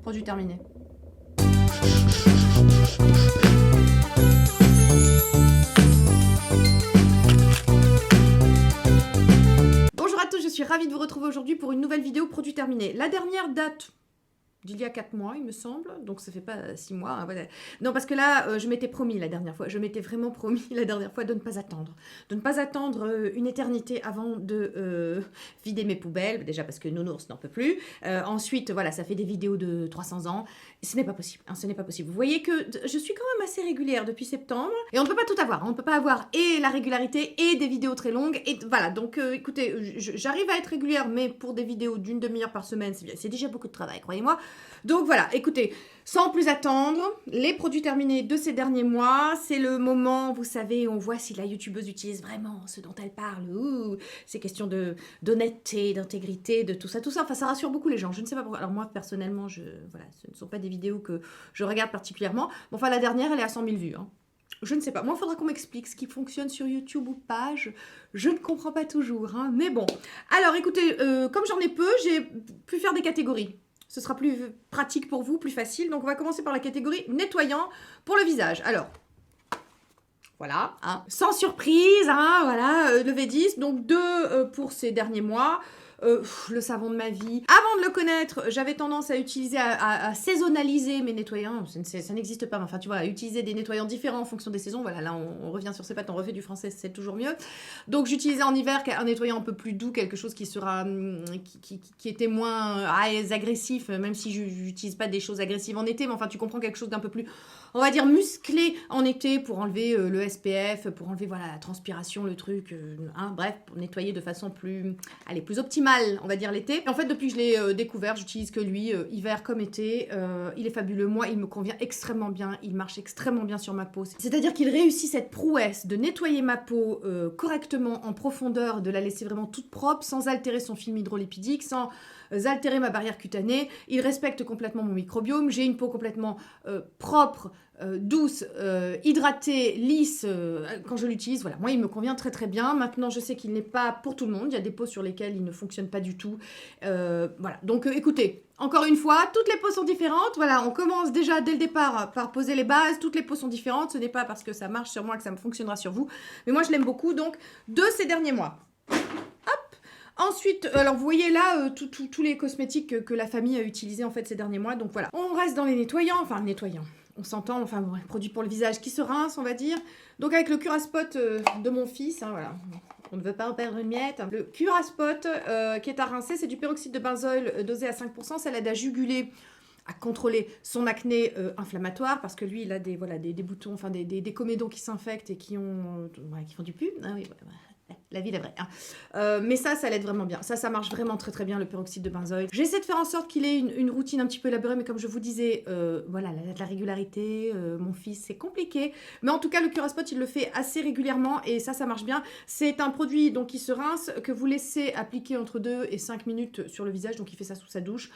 Produit terminé. Bonjour à tous, je suis ravie de vous retrouver aujourd'hui pour une nouvelle vidéo produit terminé. La dernière date d'il y a 4 mois, il me semble, donc ça fait pas 6 mois. Hein, voilà. Non, parce que là, je m'étais promis la dernière fois, je m'étais vraiment promis la dernière fois de ne pas attendre. De ne pas attendre une éternité avant de vider mes poubelles, déjà parce que Nounours n'en peut plus. Ensuite, voilà, ça fait des vidéos de 300 ans. Ce n'est pas possible, hein, ce n'est pas possible. Vous voyez que je suis quand même assez régulière depuis septembre, et on ne peut pas tout avoir. On ne peut pas avoir et la régularité et des vidéos très longues, et voilà. Donc, écoutez, j'arrive à être régulière, mais pour des vidéos d'une demi-heure par semaine, c'est déjà beaucoup de travail, croyez-moi. Donc voilà, écoutez, sans plus attendre, les produits terminés de ces derniers mois, c'est le moment, vous savez, on voit si la youtubeuse utilise vraiment ce dont elle parle. C'est question d'honnêteté, d'intégrité, de tout ça. Enfin, ça rassure beaucoup les gens. Je ne sais pas pourquoi. Alors moi, personnellement, voilà, ce ne sont pas des vidéos que je regarde particulièrement. Bon, enfin, la dernière, elle est à 100 000 vues. Hein. Je ne sais pas. Moi, il faudra qu'on m'explique ce qui fonctionne sur YouTube ou pas. Je ne comprends pas toujours. Hein. Mais bon. Alors, écoutez, comme j'en ai peu, j'ai pu faire des catégories. Ce sera plus pratique pour vous, plus facile. Donc, on va commencer par la catégorie nettoyant pour le visage. Alors, voilà, hein. Sans surprise, hein, voilà, le V10. Donc, 2 pour ces derniers mois. Le savon de ma vie. Avant de le connaître, j'avais tendance à utiliser, à saisonnaliser mes nettoyants. Ça n'existe pas, mais enfin, tu vois, à utiliser des nettoyants différents en fonction des saisons. Voilà, là, on revient sur ses pattes, on refait du français, c'est toujours mieux. Donc, j'utilisais en hiver un nettoyant un peu plus doux, quelque chose qui sera, qui était moins agressif, même si je n'utilise pas des choses agressives en été, mais enfin, tu comprends quelque chose d'un peu plus, on va dire, musclé en été pour enlever le SPF, pour enlever, voilà, la transpiration, le truc, hein, bref, pour nettoyer de façon plus, allez, plus optimale, on va dire, l'été. En fait, depuis que je l'ai découvert, j'utilise que lui, hiver comme été. Il est fabuleux. Moi, il me convient extrêmement bien. Il marche extrêmement bien sur ma peau. C'est-à-dire qu'il réussit cette prouesse de nettoyer ma peau correctement, en profondeur, de la laisser vraiment toute propre, sans altérer son film hydrolipidique, sans altérer ma barrière cutanée. Il respecte complètement mon microbiome. J'ai une peau complètement propre, douce, hydratée, lisse quand je l'utilise. Voilà, moi il me convient très très bien. Maintenant je sais qu'il n'est pas pour tout le monde. Il y a des peaux sur lesquelles il ne fonctionne pas du tout. Voilà, donc écoutez, encore une fois, toutes les peaux sont différentes. Voilà, on commence déjà dès le départ par poser les bases. Toutes les peaux sont différentes. Ce n'est pas parce que ça marche sur moi que ça me fonctionnera sur vous. Mais moi je l'aime beaucoup. Donc de ces derniers mois. Ensuite, alors vous voyez là tous les cosmétiques que la famille a utilisés en fait ces derniers mois. Donc voilà, on reste dans les nettoyants, enfin nettoyants. On s'entend, enfin bon, produit pour le visage qui se rince, on va dire. Donc avec le Curaspot de mon fils, hein, voilà. On ne veut pas en perdre une miette. Le Curaspot qui est à rincer, c'est du peroxyde de benzoïle dosé à 5%. Ça l'aide à juguler, à contrôler son acné inflammatoire, parce que lui, il a des boutons, enfin des comédons qui s'infectent et qui font du pus. Ah oui, la vie est vraie. Hein. Mais ça l'aide vraiment bien. Ça marche vraiment très très bien, le peroxyde de benzoïle. J'essaie de faire en sorte qu'il ait une routine un petit peu élaborée, mais comme je vous disais, voilà, la régularité, mon fils, c'est compliqué. Mais en tout cas, le Curaspot, il le fait assez régulièrement et ça marche bien. C'est un produit donc qui se rince, que vous laissez appliquer entre 2 et 5 minutes sur le visage, donc il fait ça sous sa douche.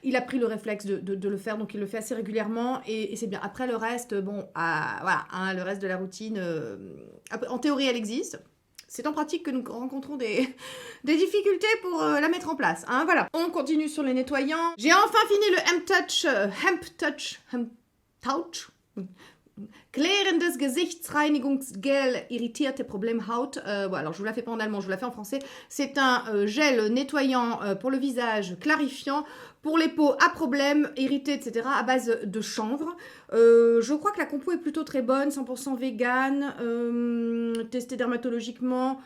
Il a pris le réflexe de le faire, donc il le fait assez régulièrement et c'est bien. Après le reste, bon, voilà, hein, le reste de la routine, en théorie, elle existe. C'est en pratique que nous rencontrons des difficultés pour la mettre en place. Hein, voilà. On continue sur les nettoyants. J'ai enfin fini le Hemp Touch. Klärendes Gesichtsreinigungsgel irritierte Problemhaut. Bon, alors je vous la fais pas en allemand, je vous la fais en français. C'est un gel nettoyant pour le visage clarifiant pour les peaux à problème, irritées, etc. à base de chanvre. Je crois que la compo est plutôt très bonne, 100% vegan, testé dermatologiquement.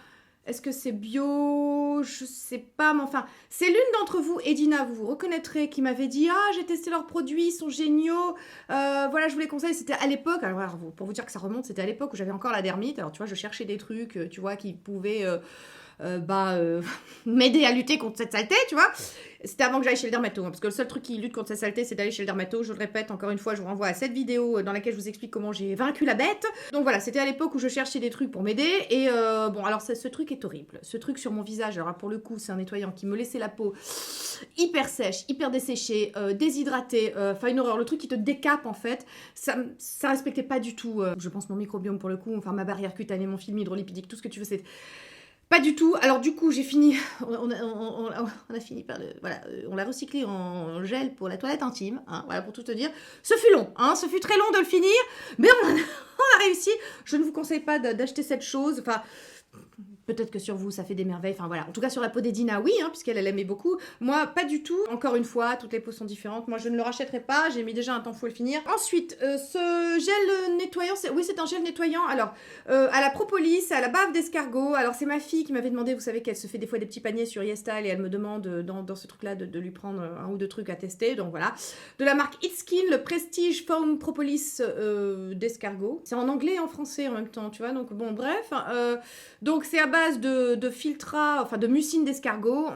Est-ce que c'est bio? Je sais pas, mais enfin, c'est l'une d'entre vous, Edina, vous vous reconnaîtrez, qui m'avait dit « Ah, j'ai testé leurs produits, ils sont géniaux, voilà, je vous les conseille. » C'était à l'époque, alors pour vous dire que ça remonte, c'était à l'époque où j'avais encore la dermite. Alors, tu vois, je cherchais des trucs, tu vois, qui pouvaient m'aider à lutter contre cette saleté, tu vois. C'était avant que j'aille chez le dermato, hein, parce que le seul truc qui lutte contre cette saleté, c'est d'aller chez le dermato. Je le répète encore une fois, je vous renvoie à cette vidéo dans laquelle je vous explique comment j'ai vaincu la bête. Donc voilà, c'était à l'époque où je cherchais des trucs pour m'aider. Et bon, alors ce truc est horrible. Ce truc sur mon visage, alors pour le coup, c'est un nettoyant qui me laissait la peau hyper sèche, hyper desséchée, déshydratée. Enfin, une horreur. Le truc qui te décape, en fait. Ça respectait pas du tout, je pense, mon microbiome pour le coup. Enfin, ma barrière cutanée, mon film hydrolipidique, tout ce que tu veux, c'est... Pas du tout. Alors du coup, j'ai fini, on a fini par le, voilà, on l'a recyclé en gel pour la toilette intime, hein, voilà pour tout te dire. Ce fut long, hein, ce fut très long de le finir, mais on a réussi. Je ne vous conseille pas d'acheter cette chose, enfin... Peut-être que sur vous, ça fait des merveilles. Enfin voilà. En tout cas, sur la peau d'Edina, oui, hein, puisqu'elle aimait beaucoup. Moi, pas du tout. Encore une fois, toutes les peaux sont différentes. Moi, je ne le rachèterai pas. J'ai mis déjà un temps fou à le finir. Ensuite, ce gel nettoyant, oui, c'est un gel nettoyant. Alors, à la propolis, à la bave d'escargot. Alors, c'est ma fille qui m'avait demandé, vous savez qu'elle se fait des fois des petits paniers sur YesStyle et elle me demande dans ce truc-là de lui prendre un ou deux trucs à tester. Donc voilà. De la marque It's Skin, le Prestige Foam Propolis d'escargot. C'est en anglais et en français en même temps, tu vois. Donc bon, bref. Donc c'est à base de filtra, enfin de mucine d'escargot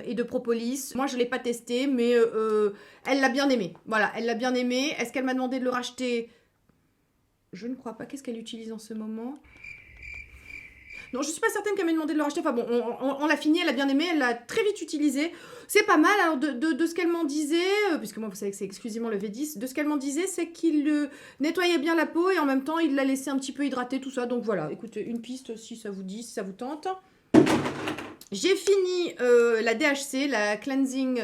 et de propolis. Moi je l'ai pas testé, mais elle l'a bien aimé. Voilà, elle l'a bien aimé. Est-ce qu'elle m'a demandé de le racheter? Je ne crois pas. Qu'est-ce qu'elle utilise en ce moment? Non, je suis pas certaine qu'elle m'ait demandé de le racheter. Enfin bon, on l'a fini, elle l'a bien aimé, elle l'a très vite utilisé. C'est pas mal. Alors de ce qu'elle m'en disait, puisque moi vous savez que c'est exclusivement le V10, de ce qu'elle m'en disait, c'est qu'il nettoyait bien la peau et en même temps il la laissait un petit peu hydrater, tout ça. Donc voilà, écoutez, une piste si ça vous dit, si ça vous tente. J'ai fini la DHC, la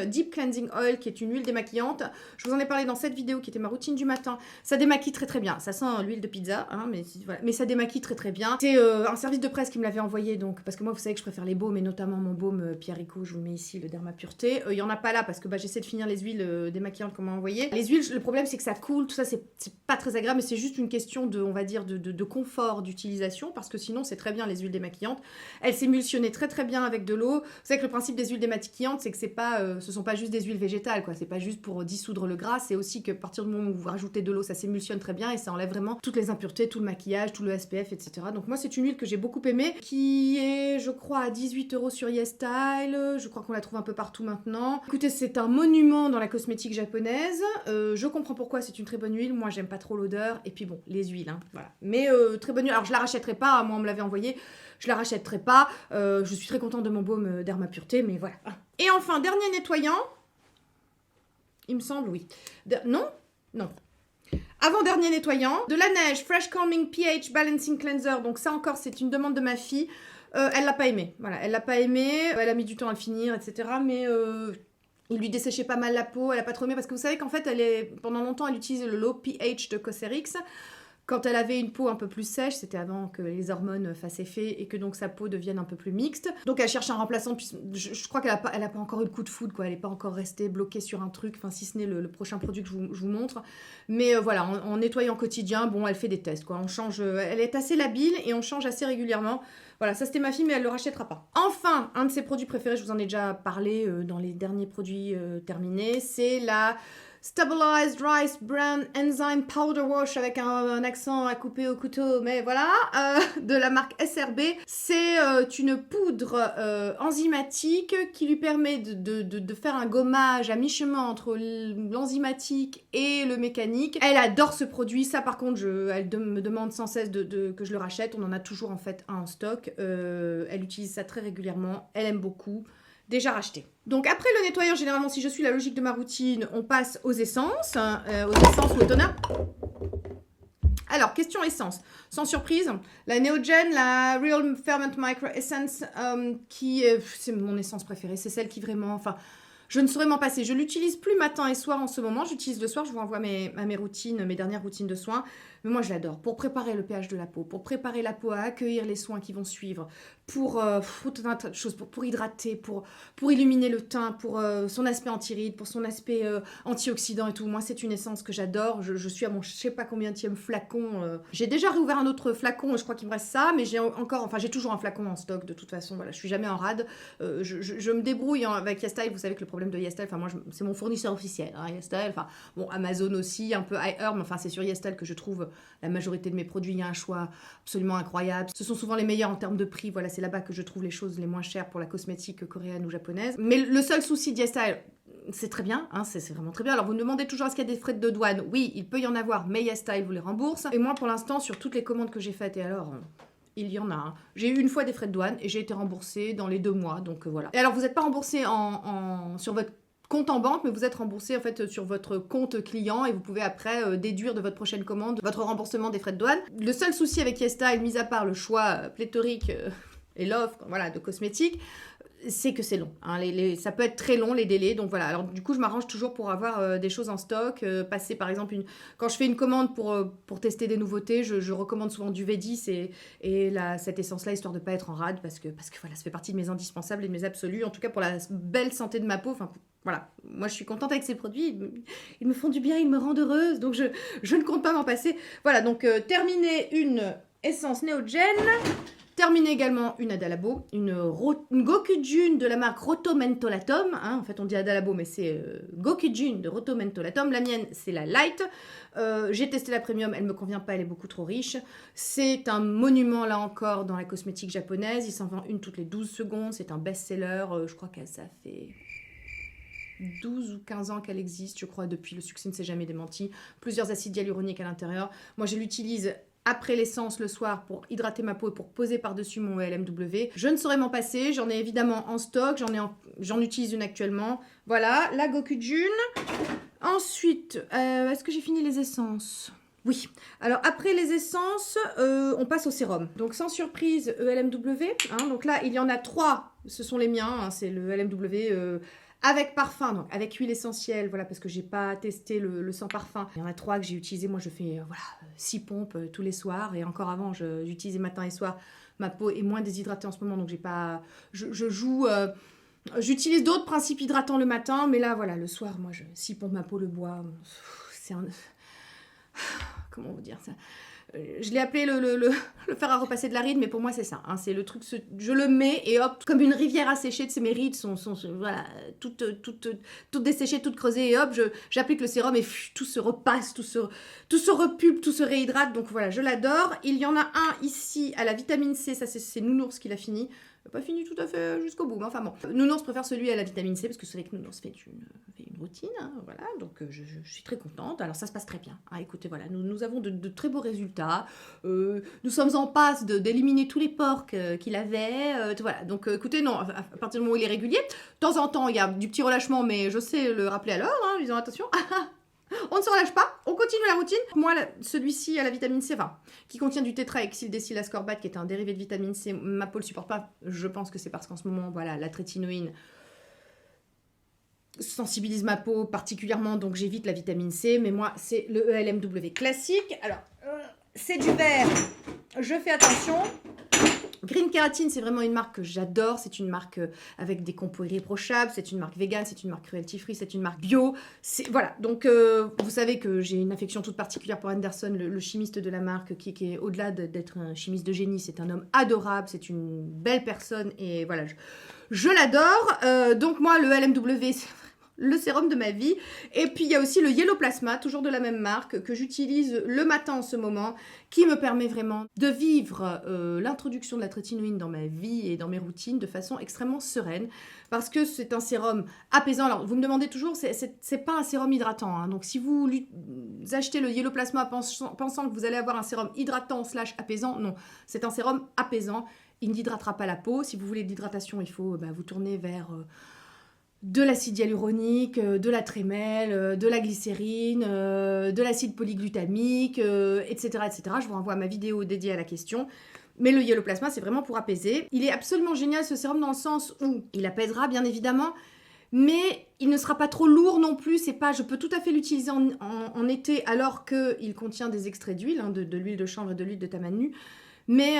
Deep Cleansing Oil, qui est une huile démaquillante. Je vous en ai parlé dans cette vidéo qui était ma routine du matin. Ça démaquille très très bien. Ça sent l'huile de pizza, hein, voilà. Mais ça démaquille très très bien. C'est un service de presse qui me l'avait envoyé, donc, parce que moi vous savez que je préfère les baumes, et notamment mon baume Pierre Rico, je vous mets ici, le Derma Pureté. Il n'y en a pas là parce que j'essaie de finir les huiles démaquillantes qu'on m'a envoyées. Les huiles, le problème c'est que ça coule, tout ça c'est pas très agréable, mais c'est juste une question de, on va dire, de confort d'utilisation, parce que sinon c'est très bien les huiles démaquillantes. Elles s'émulsionnaient très très bien avec de l'eau. Vous savez que le principe des huiles démaquillantes, c'est que ce sont pas juste des huiles végétales, quoi. C'est pas juste pour dissoudre le gras, c'est aussi que à partir du moment où vous rajoutez de l'eau, ça s'émulsionne très bien et ça enlève vraiment toutes les impuretés, tout le maquillage, tout le SPF, etc. Donc moi, c'est une huile que j'ai beaucoup aimée, qui est, je crois, à 18 € sur YesStyle. Je crois qu'on la trouve un peu partout maintenant. Écoutez, c'est un monument dans la cosmétique japonaise. Je comprends pourquoi c'est une très bonne huile. Moi, j'aime pas trop l'odeur. Et puis bon, les huiles, hein, voilà. Mais très bonne huile. Alors, je la rachèterai pas. Moi, on me l'avait envoyé. Je la rachèterai pas. Je suis très contente de mon baume Derma Pureté, mais voilà. Et enfin, dernier nettoyant. Il me semble, oui. Non. Avant-dernier nettoyant. De la neige, Fresh Calming pH Balancing Cleanser. Donc ça encore, c'est une demande de ma fille. Elle l'a pas aimé. Voilà, elle l'a pas aimé. Elle a mis du temps à le finir, etc. Mais... il lui desséchait pas mal la peau, elle a pas trop aimé, parce que vous savez qu'en fait, pendant longtemps, elle utilise le low pH de Cosrx. Quand elle avait une peau un peu plus sèche, c'était avant que les hormones fassent effet et que donc sa peau devienne un peu plus mixte. Donc elle cherche un remplaçant, puis je crois qu'elle a pas encore eu le coup de foudre, quoi. Elle n'est pas encore restée bloquée sur un truc, enfin si ce n'est le prochain produit que je vous montre. Mais voilà, en nettoyant quotidien, bon, elle fait des tests, quoi. On change, elle est assez labile et on change assez régulièrement. Voilà, ça c'était ma fille, mais elle ne le rachètera pas. Enfin, un de ses produits préférés, je vous en ai déjà parlé dans les derniers produits terminés, c'est la Stabilized Rice Bran Enzyme Powder Wash avec un accent à couper au couteau, mais voilà, de la marque SRB. C'est une poudre enzymatique qui lui permet de faire un gommage à mi-chemin entre l'enzymatique et le mécanique. Elle adore ce produit, ça par contre, elle me demande sans cesse que je le rachète. On en a toujours en fait un en stock. Elle utilise ça très régulièrement, elle aime beaucoup. Déjà racheté. Donc après le nettoyant, généralement, si je suis la logique de ma routine, on passe aux essences ou au toner. Alors, question essence. Sans surprise, la Neogen, la Real Ferment Micro Essence, c'est mon essence préférée. C'est celle qui vraiment... Enfin, je ne saurais m'en passer. Je l'utilise plus matin et soir en ce moment. J'utilise le soir, je vous envoie mes routines, mes dernières routines de soins. Mais moi, je l'adore. Pour préparer le pH de la peau, pour préparer la peau à accueillir les soins qui vont suivre, pour tout un tas de choses, pour hydrater, pour illuminer le teint, pour son aspect anti-rides, pour son aspect antioxydant et tout. Moi, c'est une essence que j'adore. Je suis à mon je sais pas combienième flacon. J'ai déjà réouvert un autre flacon, je crois qu'il me reste ça, mais j'ai toujours un flacon en stock de toute façon. Voilà, je suis jamais en rade. Je me débrouille avec YesStyle. Vous savez que le problème de YesStyle, enfin moi, c'est mon fournisseur officiel, hein, YesStyle. Enfin bon, Amazon aussi, un peu iHerb, mais enfin c'est sur YesStyle que je trouve la majorité de mes produits. Il y a un choix absolument incroyable. Ce sont souvent les meilleurs en termes de prix. Voilà, c'est là-bas que je trouve les choses les moins chères pour la cosmétique coréenne ou japonaise. Mais le seul souci de YesStyle, c'est très bien, hein, c'est vraiment très bien. Alors vous me demandez toujours est-ce qu'il y a des frais de douane? Oui, il peut y en avoir, mais YesStyle vous les rembourse. Et moi pour l'instant, sur toutes les commandes que j'ai faites, et alors... il y en a un. J'ai eu une fois des frais de douane et j'ai été remboursée dans les 2 mois, donc voilà. Et alors vous n'êtes pas remboursé sur votre compte en banque, mais vous êtes remboursé en fait sur votre compte client et vous pouvez après déduire de votre prochaine commande votre remboursement des frais de douane. Le seul souci avec YesStyle, mis à part le choix pléthorique et l'offre, voilà, de cosmétiques, c'est que c'est long. Hein. Ça peut être très long, les délais. Donc voilà, alors du coup, je m'arrange toujours pour avoir des choses en stock. Passer, par exemple, quand je fais une commande pour tester des nouveautés, je recommande souvent du V10 et cette essence-là, histoire de ne pas être en rade, parce que voilà, ça fait partie de mes indispensables et de mes absolus. En tout cas, pour la belle santé de ma peau. Enfin, voilà, moi, je suis contente avec ces produits. Ils me font du bien, ils me rendent heureuse. Donc, je ne compte pas m'en passer. Voilà, donc terminer une essence Neogen. Terminé également une Adalabo, une Gokujun de la marque Rotomentolatum. Hein, en fait, on dit Adalabo, mais c'est Gokujun de Rotomentolatum. La mienne, c'est la Light. J'ai testé la Premium, elle ne me convient pas, elle est beaucoup trop riche. C'est un monument, là encore, dans la cosmétique japonaise. Il s'en vend une toutes les 12 secondes. C'est un best-seller. Je crois que ça fait 12 ou 15 ans qu'elle existe, je crois, depuis. Le succès ne s'est jamais démenti. Plusieurs acides hyaluroniques à l'intérieur. Moi, je l'utilise après l'essence le soir pour hydrater ma peau et pour poser par-dessus mon LMW. Je ne saurais m'en passer, j'en ai évidemment en stock, j'en utilise une actuellement. Voilà, la Gokujun. Ensuite, est-ce que j'ai fini les essences ? Oui. Alors après les essences, on passe au sérum. Donc sans surprise, ELMW. Hein, donc là, il y en a 3, ce sont les miens, hein, c'est le LMW... avec parfum, donc avec huile essentielle, voilà, parce que j'ai pas testé le sans parfum. Il y en a 3 que j'ai utilisé. Moi, je fais 6 pompes tous les soirs. Et encore avant, j'utilisais matin et soir. Ma peau est moins déshydratée en ce moment, donc j'ai pas... J'utilise d'autres principes hydratants le matin, mais là, voilà, le soir, moi, 6 pompes ma peau, le bois. C'est un... Comment vous dire ça ? Je l'ai appelé le fer à repasser de la ride, mais pour moi c'est ça. Hein, c'est le truc, je le mets et hop, comme une rivière asséchée, mes rides sont voilà, toutes desséchées, toutes creusées et hop, j'applique le sérum et tout se repasse, tout se repulpe, tout se réhydrate. Donc voilà, je l'adore. Il y en a un ici à la vitamine C, ça c'est Nounours qui l'a fini. Pas fini tout à fait jusqu'au bout, mais enfin bon. Nounours préfère celui à la vitamine C parce que c'est vrai que Nounours fait une routine, hein, voilà, donc je suis très contente. Alors ça se passe très bien. Ah, écoutez, voilà, nous avons de très beaux résultats. Nous sommes en passe d'éliminer tous les pores qu'il avait. Voilà, donc écoutez, non, à partir du moment où il est régulier, de temps en temps il y a du petit relâchement, mais je sais le rappeler à l'heure, hein, disons attention. On ne se relâche pas, on continue la routine. Moi, celui-ci à la vitamine C, qui contient du tétrahexyldécylascorbate, qui est un dérivé de vitamine C, ma peau ne le supporte pas. Je pense que c'est parce qu'en ce moment, voilà, la trétinoïne sensibilise ma peau particulièrement, donc j'évite la vitamine C. Mais moi, c'est le ELMW classique. Alors, c'est du vert, je fais attention. Green Keratin, c'est vraiment une marque que j'adore. C'est une marque avec des compos irréprochables. C'est une marque vegan, c'est une marque cruelty-free, c'est une marque bio. Voilà, donc vous savez que j'ai une affection toute particulière pour Anderson, le chimiste de la marque, qui est au-delà d'être un chimiste de génie. C'est un homme adorable, c'est une belle personne et voilà, je l'adore. Donc moi, le LMW, c'est le sérum de ma vie. Et puis il y a aussi le Yellow Plasma, toujours de la même marque, que j'utilise le matin en ce moment, qui me permet vraiment de vivre l'introduction de la trétinoïne dans ma vie et dans mes routines de façon extrêmement sereine, parce que c'est un sérum apaisant. Alors vous me demandez toujours, c'est pas un sérum hydratant, hein. Donc si vous achetez le Yellow Plasma pensant que vous allez avoir un sérum hydratant / apaisant, non, c'est un sérum apaisant. Il n'hydratera pas la peau. Si vous voulez de l'hydratation, il faut vous tourner vers de l'acide hyaluronique, de la trémel, de la glycérine, de l'acide polyglutamique, etc., etc. Je vous renvoie à ma vidéo dédiée à la question. Mais le Yellow Plasma, c'est vraiment pour apaiser. Il est absolument génial, ce sérum, dans le sens où il apaisera, bien évidemment, mais il ne sera pas trop lourd non plus. Je peux tout à fait l'utiliser en été, alors qu'il contient des extraits d'huile, hein, de l'huile de chanvre et de l'huile de tamanu. Mais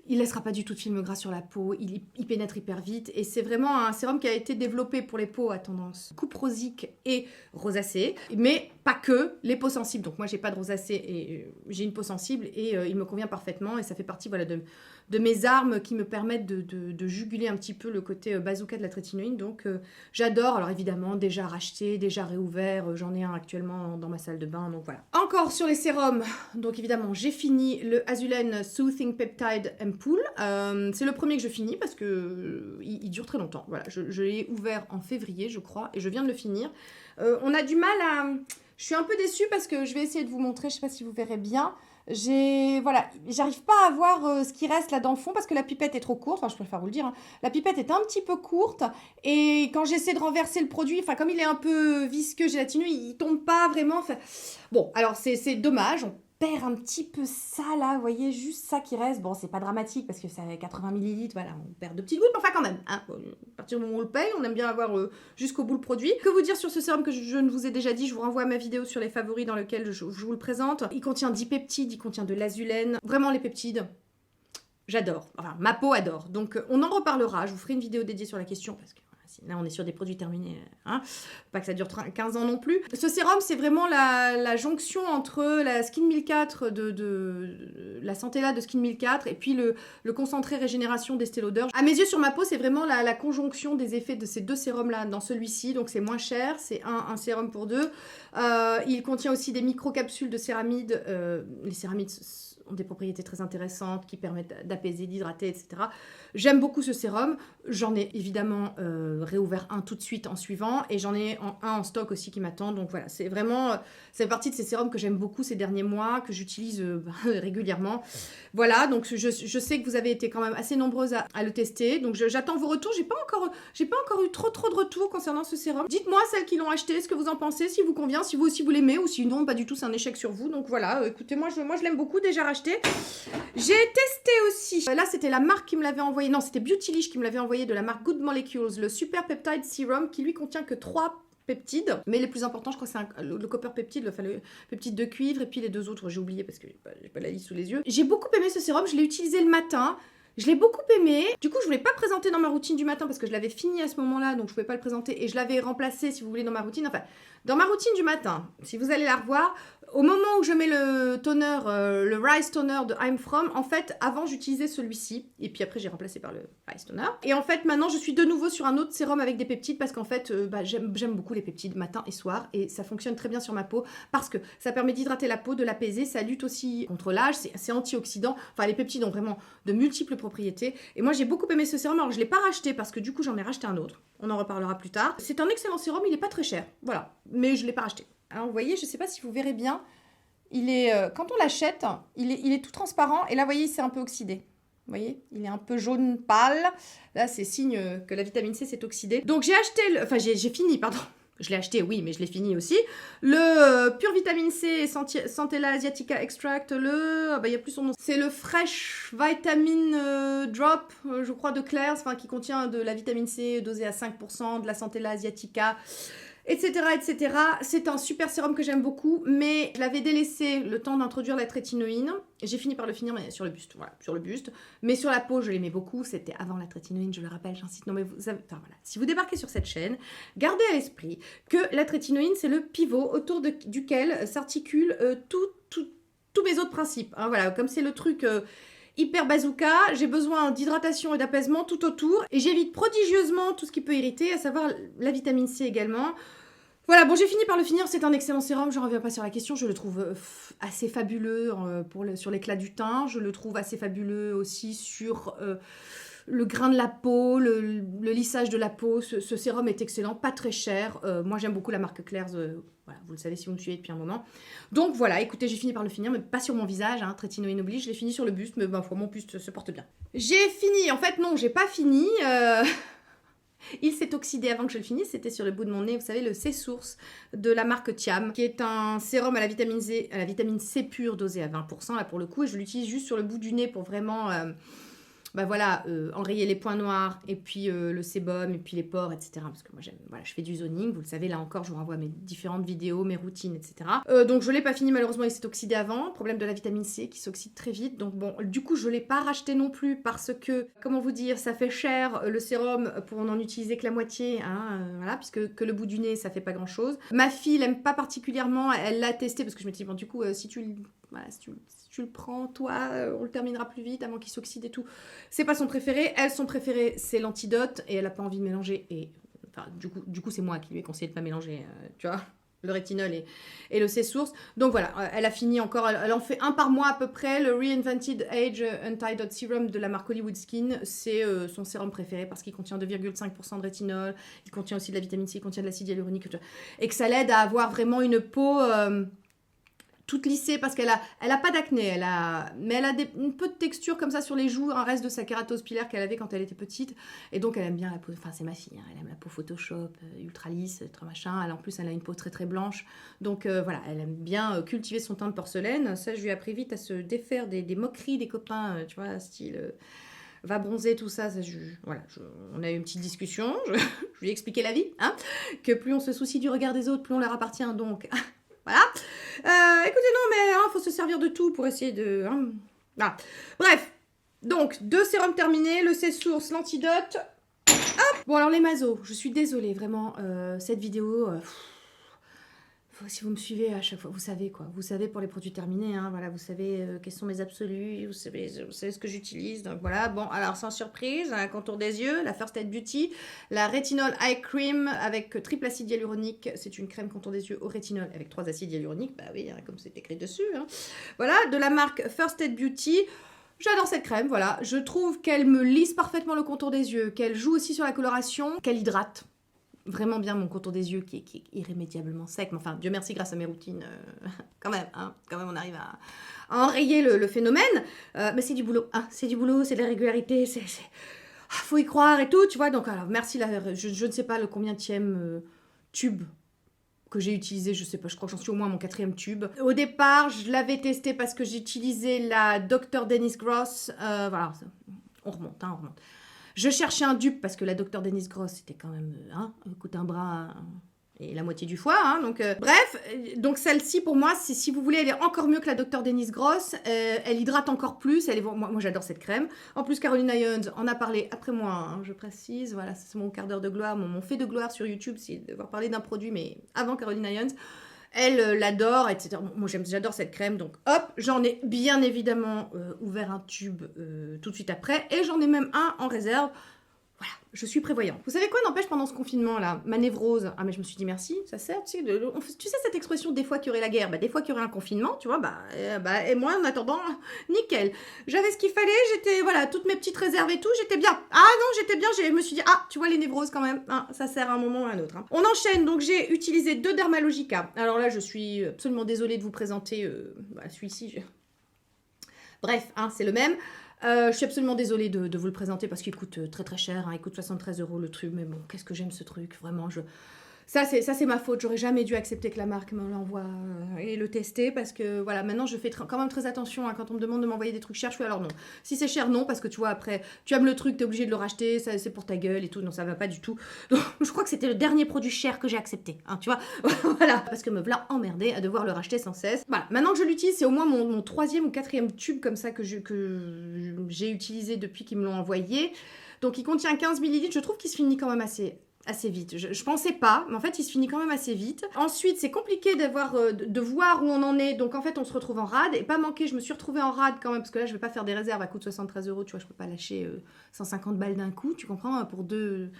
il ne laissera pas du tout de film gras sur la peau, il pénètre hyper vite. Et c'est vraiment un sérum qui a été développé pour les peaux à tendance coupe rosique et rosacée. Mais pas que, les peaux sensibles. Donc moi, j'ai pas de rosacée et j'ai une peau sensible et il me convient parfaitement. Et ça fait partie de mes armes qui me permettent de juguler un petit peu le côté bazooka de la trétinoïne. Donc j'adore. Alors évidemment, déjà racheté, déjà réouvert. J'en ai un actuellement dans ma salle de bain. Donc voilà. Encore sur les sérums. Donc évidemment, j'ai fini le Azulen Soothing Peptide Ampoule. C'est le premier que je finis parce que il dure très longtemps. Voilà, je l'ai ouvert en février, je crois, et je viens de le finir. On a du mal à... Je suis un peu déçue parce que je vais essayer de vous montrer. Je ne sais pas si vous verrez bien. J'arrive pas à voir ce qui reste là dans le fond parce que la pipette est trop courte. Enfin, je préfère vous le dire, hein. La pipette est un petit peu courte et quand j'essaie de renverser le produit, comme il est un peu visqueux, gélatineux, il tombe pas vraiment. Bon, alors c'est dommage. perds un petit peu ça là, vous voyez, juste ça qui reste. Bon, c'est pas dramatique parce que ça a 80 millilitres, voilà, on perd de petites gouttes, mais enfin quand même, hein, à partir du moment où on le paye, on aime bien avoir jusqu'au bout le produit. Que vous dire sur ce sérum que je ne vous ai déjà dit, je vous renvoie à ma vidéo sur les favoris dans lequel je vous le présente. Il contient 10 peptides, il contient de l'azulène, vraiment les peptides. J'adore, enfin ma peau adore, donc on en reparlera, je vous ferai une vidéo dédiée sur la question parce que là on est sur des produits terminés, hein, pas que ça dure 15 ans non plus. Ce sérum c'est vraiment la jonction entre la Skin 1004 la Centella de Skin 1004 et puis le concentré régénération d'Estée Lauder. À mes yeux sur ma peau c'est vraiment la conjonction des effets de ces deux sérums là dans celui-ci, donc c'est moins cher, c'est un sérum pour deux. Il contient aussi des micro-capsules de céramide, les céramides ont des propriétés très intéressantes qui permettent d'apaiser, d'hydrater, etc. J'aime beaucoup ce sérum. J'en ai évidemment réouvert un tout de suite en suivant et j'en ai un en stock aussi qui m'attend. Donc voilà, c'est vraiment, ça fait partie de ces sérums que j'aime beaucoup ces derniers mois, que j'utilise régulièrement. Voilà, donc je sais que vous avez été quand même assez nombreuses à le tester. Donc j'attends vos retours. J'ai pas encore eu trop de retours concernant ce sérum. Dites-moi celles qui l'ont acheté, ce que vous en pensez, si vous convient, si vous aussi vous l'aimez ou sinon pas du tout, c'est un échec sur vous. Donc voilà, écoutez, moi je l'aime beaucoup, déjà racheté. J'ai testé aussi, là c'était la marque qui me l'avait envoyé, non c'était Beautylish qui me l'avait envoyé de la marque Good Molecules, le Super Peptide Serum qui lui contient que 3 peptides, mais les plus importants je crois c'est le copper peptide, le peptide de cuivre et puis les deux autres j'ai oublié parce que j'ai pas la liste sous les yeux. J'ai beaucoup aimé ce sérum, je l'ai utilisé le matin. Je l'ai beaucoup aimé. Du coup, je voulais pas le présenter dans ma routine du matin parce que je l'avais fini à ce moment-là, donc je pouvais pas le présenter. Et je l'avais remplacé, si vous voulez, dans ma routine. Enfin, dans ma routine du matin, si vous allez la revoir, au moment où je mets le toner, le Rise Toner de I'm From, en fait, avant, j'utilisais celui-ci. Et puis après, j'ai remplacé par le Rise Toner. Et en fait, maintenant, je suis de nouveau sur un autre sérum avec des peptides parce qu'en fait, j'aime beaucoup les peptides matin et soir. Et ça fonctionne très bien sur ma peau parce que ça permet d'hydrater la peau, de l'apaiser. Ça lutte aussi contre l'âge. C'est antioxydant. Enfin, les peptides ont vraiment de multiples propriétés. Et moi, j'ai beaucoup aimé ce sérum. Alors, je ne l'ai pas racheté parce que du coup, j'en ai racheté un autre. On en reparlera plus tard. C'est un excellent sérum. Il n'est pas très cher. Voilà. Mais je ne l'ai pas racheté. Alors, vous voyez, je ne sais pas si vous verrez bien. Il est, quand on l'achète, il est tout transparent. Et là, vous voyez, il s'est un peu oxydé. Vous voyez, il est un peu jaune pâle. Là, c'est signe que la vitamine C s'est oxydée. Donc, j'ai acheté, enfin, j'ai fini, pardon. Je l'ai acheté, oui, mais je l'ai fini aussi. Le Pure Vitamine C Centella Asiatica Extract, il n'y a plus son nom. C'est le Fresh Vitamin Drop, je crois, de Claire's, enfin, qui contient de la vitamine C dosée à 5%, de la Centella Asiatica, etc., etc. C'est un super sérum que j'aime beaucoup, mais je l'avais délaissé le temps d'introduire la trétinoïne. J'ai fini par le finir mais sur le buste, voilà, sur le buste. Mais sur la peau, je l'aimais beaucoup, c'était avant la trétinoïne, je le rappelle, j'insiste. Non mais vous avez, enfin voilà, si vous débarquez sur cette chaîne, gardez à l'esprit que la trétinoïne, c'est le pivot autour duquel s'articulent tous mes autres principes. Hein, voilà, comme c'est le truc... hyper bazooka, j'ai besoin d'hydratation et d'apaisement tout autour et j'évite prodigieusement tout ce qui peut irriter, à savoir la vitamine C également. Voilà, bon j'ai fini par le finir, c'est un excellent sérum, je ne reviens pas sur la question, je le trouve assez fabuleux sur l'éclat du teint, je le trouve assez fabuleux aussi sur le grain de la peau, le lissage de la peau, ce sérum est excellent, pas très cher, moi j'aime beaucoup la marque Claire's, voilà, vous le savez si vous me suivez depuis un moment. Donc voilà, écoutez, j'ai fini par le finir, mais pas sur mon visage, hein, trétinoïne oblige, je l'ai fini sur le buste, mais ben, mon buste se porte bien. J'ai fini, en fait non, j'ai pas fini, il s'est oxydé avant que je le finisse, c'était sur le bout de mon nez, vous savez, le C-Source de la marque Thiam, qui est un sérum à la vitamine C pure dosée à 20%, là pour le coup, et je l'utilise juste sur le bout du nez pour vraiment... enrayer les points noirs et puis le sébum et puis les pores, etc. Parce que moi j'aime, voilà, je fais du zoning, vous le savez, là encore je vous renvoie mes différentes vidéos, mes routines, etc. Donc je l'ai pas fini, malheureusement il s'est oxydé avant, problème de la vitamine C qui s'oxyde très vite, donc bon, du coup je l'ai pas racheté non plus parce que, comment vous dire, ça fait cher le sérum pour n'en utiliser que la moitié, hein, voilà, puisque que le bout du nez ça fait pas grand chose. Ma fille l'aime pas particulièrement, elle l'a testé parce que je me dis, bon du coup si tu le prends, toi, on le terminera plus vite avant qu'il s'oxyde et tout. C'est pas son préféré. Elle, son préféré, c'est l'antidote et elle a pas envie de mélanger. Et enfin, du coup, c'est moi qui lui ai conseillé de pas mélanger, tu vois, le rétinol et le C-Source. Donc voilà, elle a fini encore. Elle en fait un par mois à peu près. Le Reinvented Age Anti-Dot Serum de la marque Hollywood Skin, c'est son sérum préféré parce qu'il contient 2,5% de rétinol. Il contient aussi de la vitamine C, il contient de l'acide hyaluronique et que ça l'aide à avoir vraiment une peau toute lissée parce qu'elle a pas d'acné, mais elle a un peu de texture comme ça sur les joues, un reste de sa kératose pilaire qu'elle avait quand elle était petite. Et donc elle aime bien la peau, enfin c'est ma fille, hein, elle aime la peau Photoshop, ultra lisse, très machin. En plus elle a une peau très très blanche. Donc voilà, elle aime bien cultiver son teint de porcelaine. Ça je lui ai appris vite à se défaire des moqueries des copains, tu vois, style... va bronzer, tout ça, voilà, on a eu une petite discussion, je lui ai expliqué la vie, hein, que plus on se soucie du regard des autres, plus on leur appartient, donc voilà. Écoutez, non, mais il faut se servir de tout pour essayer de... Hein, voilà. Bref, donc, 2 sérums terminés, le C-Source, l'antidote. Hop. Bon, alors les mazos, je suis désolée, vraiment, cette vidéo... si vous me suivez à chaque fois, vous savez quoi. Vous savez pour les produits terminés, hein, voilà, vous savez quels sont mes absolus, vous savez ce que j'utilise. Donc voilà, bon, alors sans surprise, un contour des yeux, la First Aid Beauty, la Retinol Eye Cream avec triple acide hyaluronique. C'est une crème contour des yeux au rétinol avec 3 acides hyaluroniques, bah oui, hein, comme c'est écrit dessus. Hein. Voilà, de la marque First Aid Beauty. J'adore cette crème, voilà. Je trouve qu'elle me lisse parfaitement le contour des yeux, qu'elle joue aussi sur la coloration, qu'elle hydrate vraiment bien mon contour des yeux qui est irrémédiablement sec. Mais enfin, Dieu merci, grâce à mes routines, quand même, on arrive à enrayer le phénomène. Mais c'est du boulot, hein, c'est de la régularité, faut y croire et tout, tu vois. Donc, alors, merci, je ne sais pas le combienième tube que j'ai utilisé, je sais pas, je crois que j'en suis au moins à mon 4e tube. Au départ, je l'avais testé parce que j'utilisais la Dr. Dennis Gross, voilà, on remonte. Je cherchais un dupe parce que la Dr. Dennis Gross, c'était quand même, coûte un bras et la moitié du foie, hein, donc bref, donc celle-ci pour moi, c'est, si vous voulez, elle est encore mieux que la Dr. Dennis Gross, elle hydrate encore plus, moi j'adore cette crème. En plus, Caroline Hyons en a parlé après moi, hein, je précise, voilà, c'est mon quart d'heure de gloire, mon fait de gloire sur YouTube, c'est d'avoir parlé d'un produit, mais avant Caroline Hyons. Elle l'adore, etc. Moi, j'adore cette crème, donc hop, j'en ai bien évidemment ouvert un tube tout de suite après, et j'en ai même un en réserve. Voilà, je suis prévoyante. Vous savez quoi, n'empêche, pendant ce confinement-là, ma névrose, mais je me suis dit merci, ça sert, tu sais cette expression, des fois qu'il y aurait la guerre, des fois qu'il y aurait un confinement, tu vois, et moi, en attendant, nickel. J'avais ce qu'il fallait, j'étais, voilà, toutes mes petites réserves et tout, j'étais bien. Ah non, j'étais bien, je me suis dit, tu vois, les névroses quand même, ça sert à un moment ou à un autre. Hein. On enchaîne, donc j'ai utilisé 2 Dermalogica. Alors là, je suis absolument désolée de vous présenter celui-ci. Bref, c'est le même. Je suis absolument désolée de vous le présenter parce qu'il coûte très très cher, il coûte 73 € le truc, mais bon, qu'est-ce que j'aime ce truc, vraiment, ça c'est ma faute, j'aurais jamais dû accepter que la marque me l'envoie et le tester parce que voilà, maintenant je fais quand même très attention quand on me demande de m'envoyer des trucs chers, je fais alors non. Si c'est cher, non, parce que tu vois, après, tu aimes le truc, t'es obligé de le racheter, c'est pour ta gueule et tout, non, ça va pas du tout. Donc, je crois que c'était le dernier produit cher que j'ai accepté, tu vois, voilà, parce que me voilà emmerdée à devoir le racheter sans cesse. Voilà, maintenant que je l'utilise, c'est au moins mon 3e ou 4e tube comme ça que j'ai utilisé depuis qu'ils me l'ont envoyé. Donc il contient 15 ml, je trouve qu'il se finit quand même assez vite. Je pensais pas, mais en fait, il se finit quand même assez vite. Ensuite, c'est compliqué de voir où on en est. Donc, en fait, on se retrouve en rade. Et pas manqué, je me suis retrouvée en rade quand même, parce que là, je vais pas faire des réserves à coût de 73 €. Tu vois, je peux pas lâcher 150 balles d'un coup, tu comprends, pour deux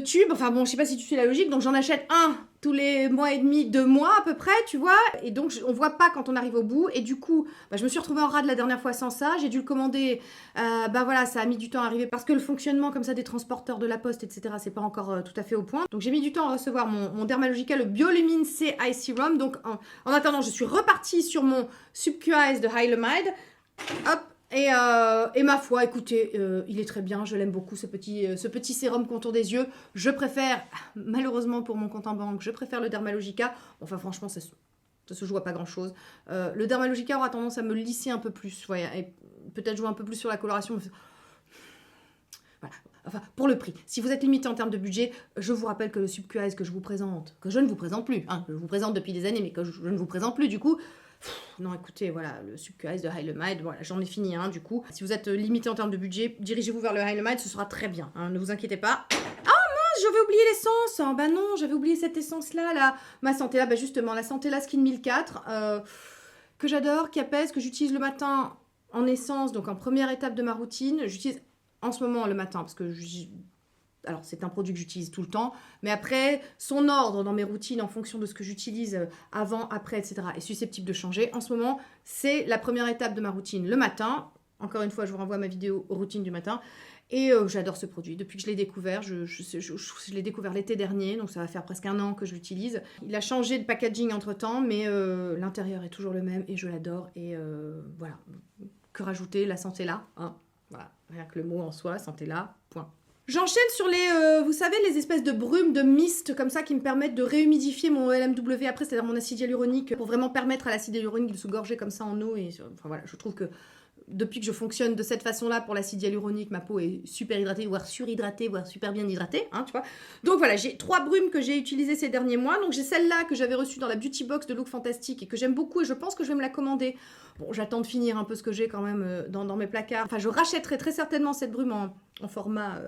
tubes. Enfin bon, je sais pas si tu suis la logique. Donc, j'en achète un tous les mois et demi, 2 mois à peu près, tu vois. Et donc, on voit pas quand on arrive au bout. Et du coup, je me suis retrouvée en rade la dernière fois sans ça. J'ai dû le commander. Voilà, ça a mis du temps à arriver parce que le fonctionnement comme ça des transporteurs de la poste, etc., c'est pas encore tout à fait au point. Donc, j'ai mis du temps à recevoir mon Dermalogica, le Biolumin C Eye Serum. Donc, en attendant, je suis repartie sur mon Subcutaneous de Hylamide. Hop. Et ma foi, écoutez, il est très bien, je l'aime beaucoup ce petit sérum contour des yeux. Je préfère, malheureusement pour mon compte en banque, je préfère le Dermalogica. Enfin franchement, ça se joue à pas grand chose. Le Dermalogica aura tendance à me lisser un peu plus, et peut-être jouer un peu plus sur la coloration. Voilà. Enfin, pour le prix. Si vous êtes limité en termes de budget, je vous rappelle que le Subcutaneous que je vous présente, que je ne vous présente plus, que je vous présente depuis des années, mais que je ne vous présente plus du coup. Non, écoutez, voilà, le Subcutaneous de Hylamide, voilà, j'en ai fini un du coup. Si vous êtes limité en termes de budget, dirigez-vous vers le Hylamide, ce sera très bien, ne vous inquiétez pas. J'avais oublié l'essence. Non, j'avais oublié cette essence-là, ma santé là, justement, la santé là Skin 1004, que j'adore, qui apaise, que j'utilise le matin en essence, donc en première étape de ma routine. J'utilise en ce moment le matin, parce que alors, c'est un produit que j'utilise tout le temps, mais après, son ordre dans mes routines, en fonction de ce que j'utilise avant, après, etc., est susceptible de changer. En ce moment, c'est la première étape de ma routine le matin. Encore une fois, je vous renvoie à ma vidéo routine du matin. Et j'adore ce produit. Depuis que je l'ai découvert, je l'ai découvert l'été dernier, donc ça va faire presque 1 an que je l'utilise. Il a changé de packaging entre-temps, mais l'intérieur est toujours le même et je l'adore. Et voilà, que rajouter, la santé là. Hein. Voilà, rien que le mot en soi, santé là, point. J'enchaîne sur les, vous savez, les espèces de brumes, de mist comme ça qui me permettent de réhumidifier mon LMW après, c'est-à-dire mon acide hyaluronique, pour vraiment permettre à l'acide hyaluronique de se gorger comme ça en eau. Et, enfin voilà, je trouve que depuis que je fonctionne de cette façon-là pour l'acide hyaluronique, ma peau est super hydratée, voire surhydratée, voire super bien hydratée, hein, tu vois. Donc voilà, j'ai 3 brumes que j'ai utilisées ces derniers mois. Donc j'ai celle-là que j'avais reçue dans la Beauty Box de Look Fantastic et que j'aime beaucoup et je pense que je vais me la commander. Bon, j'attends de finir un peu ce que j'ai quand même dans mes placards. Enfin, je rachèterai très certainement cette brume en format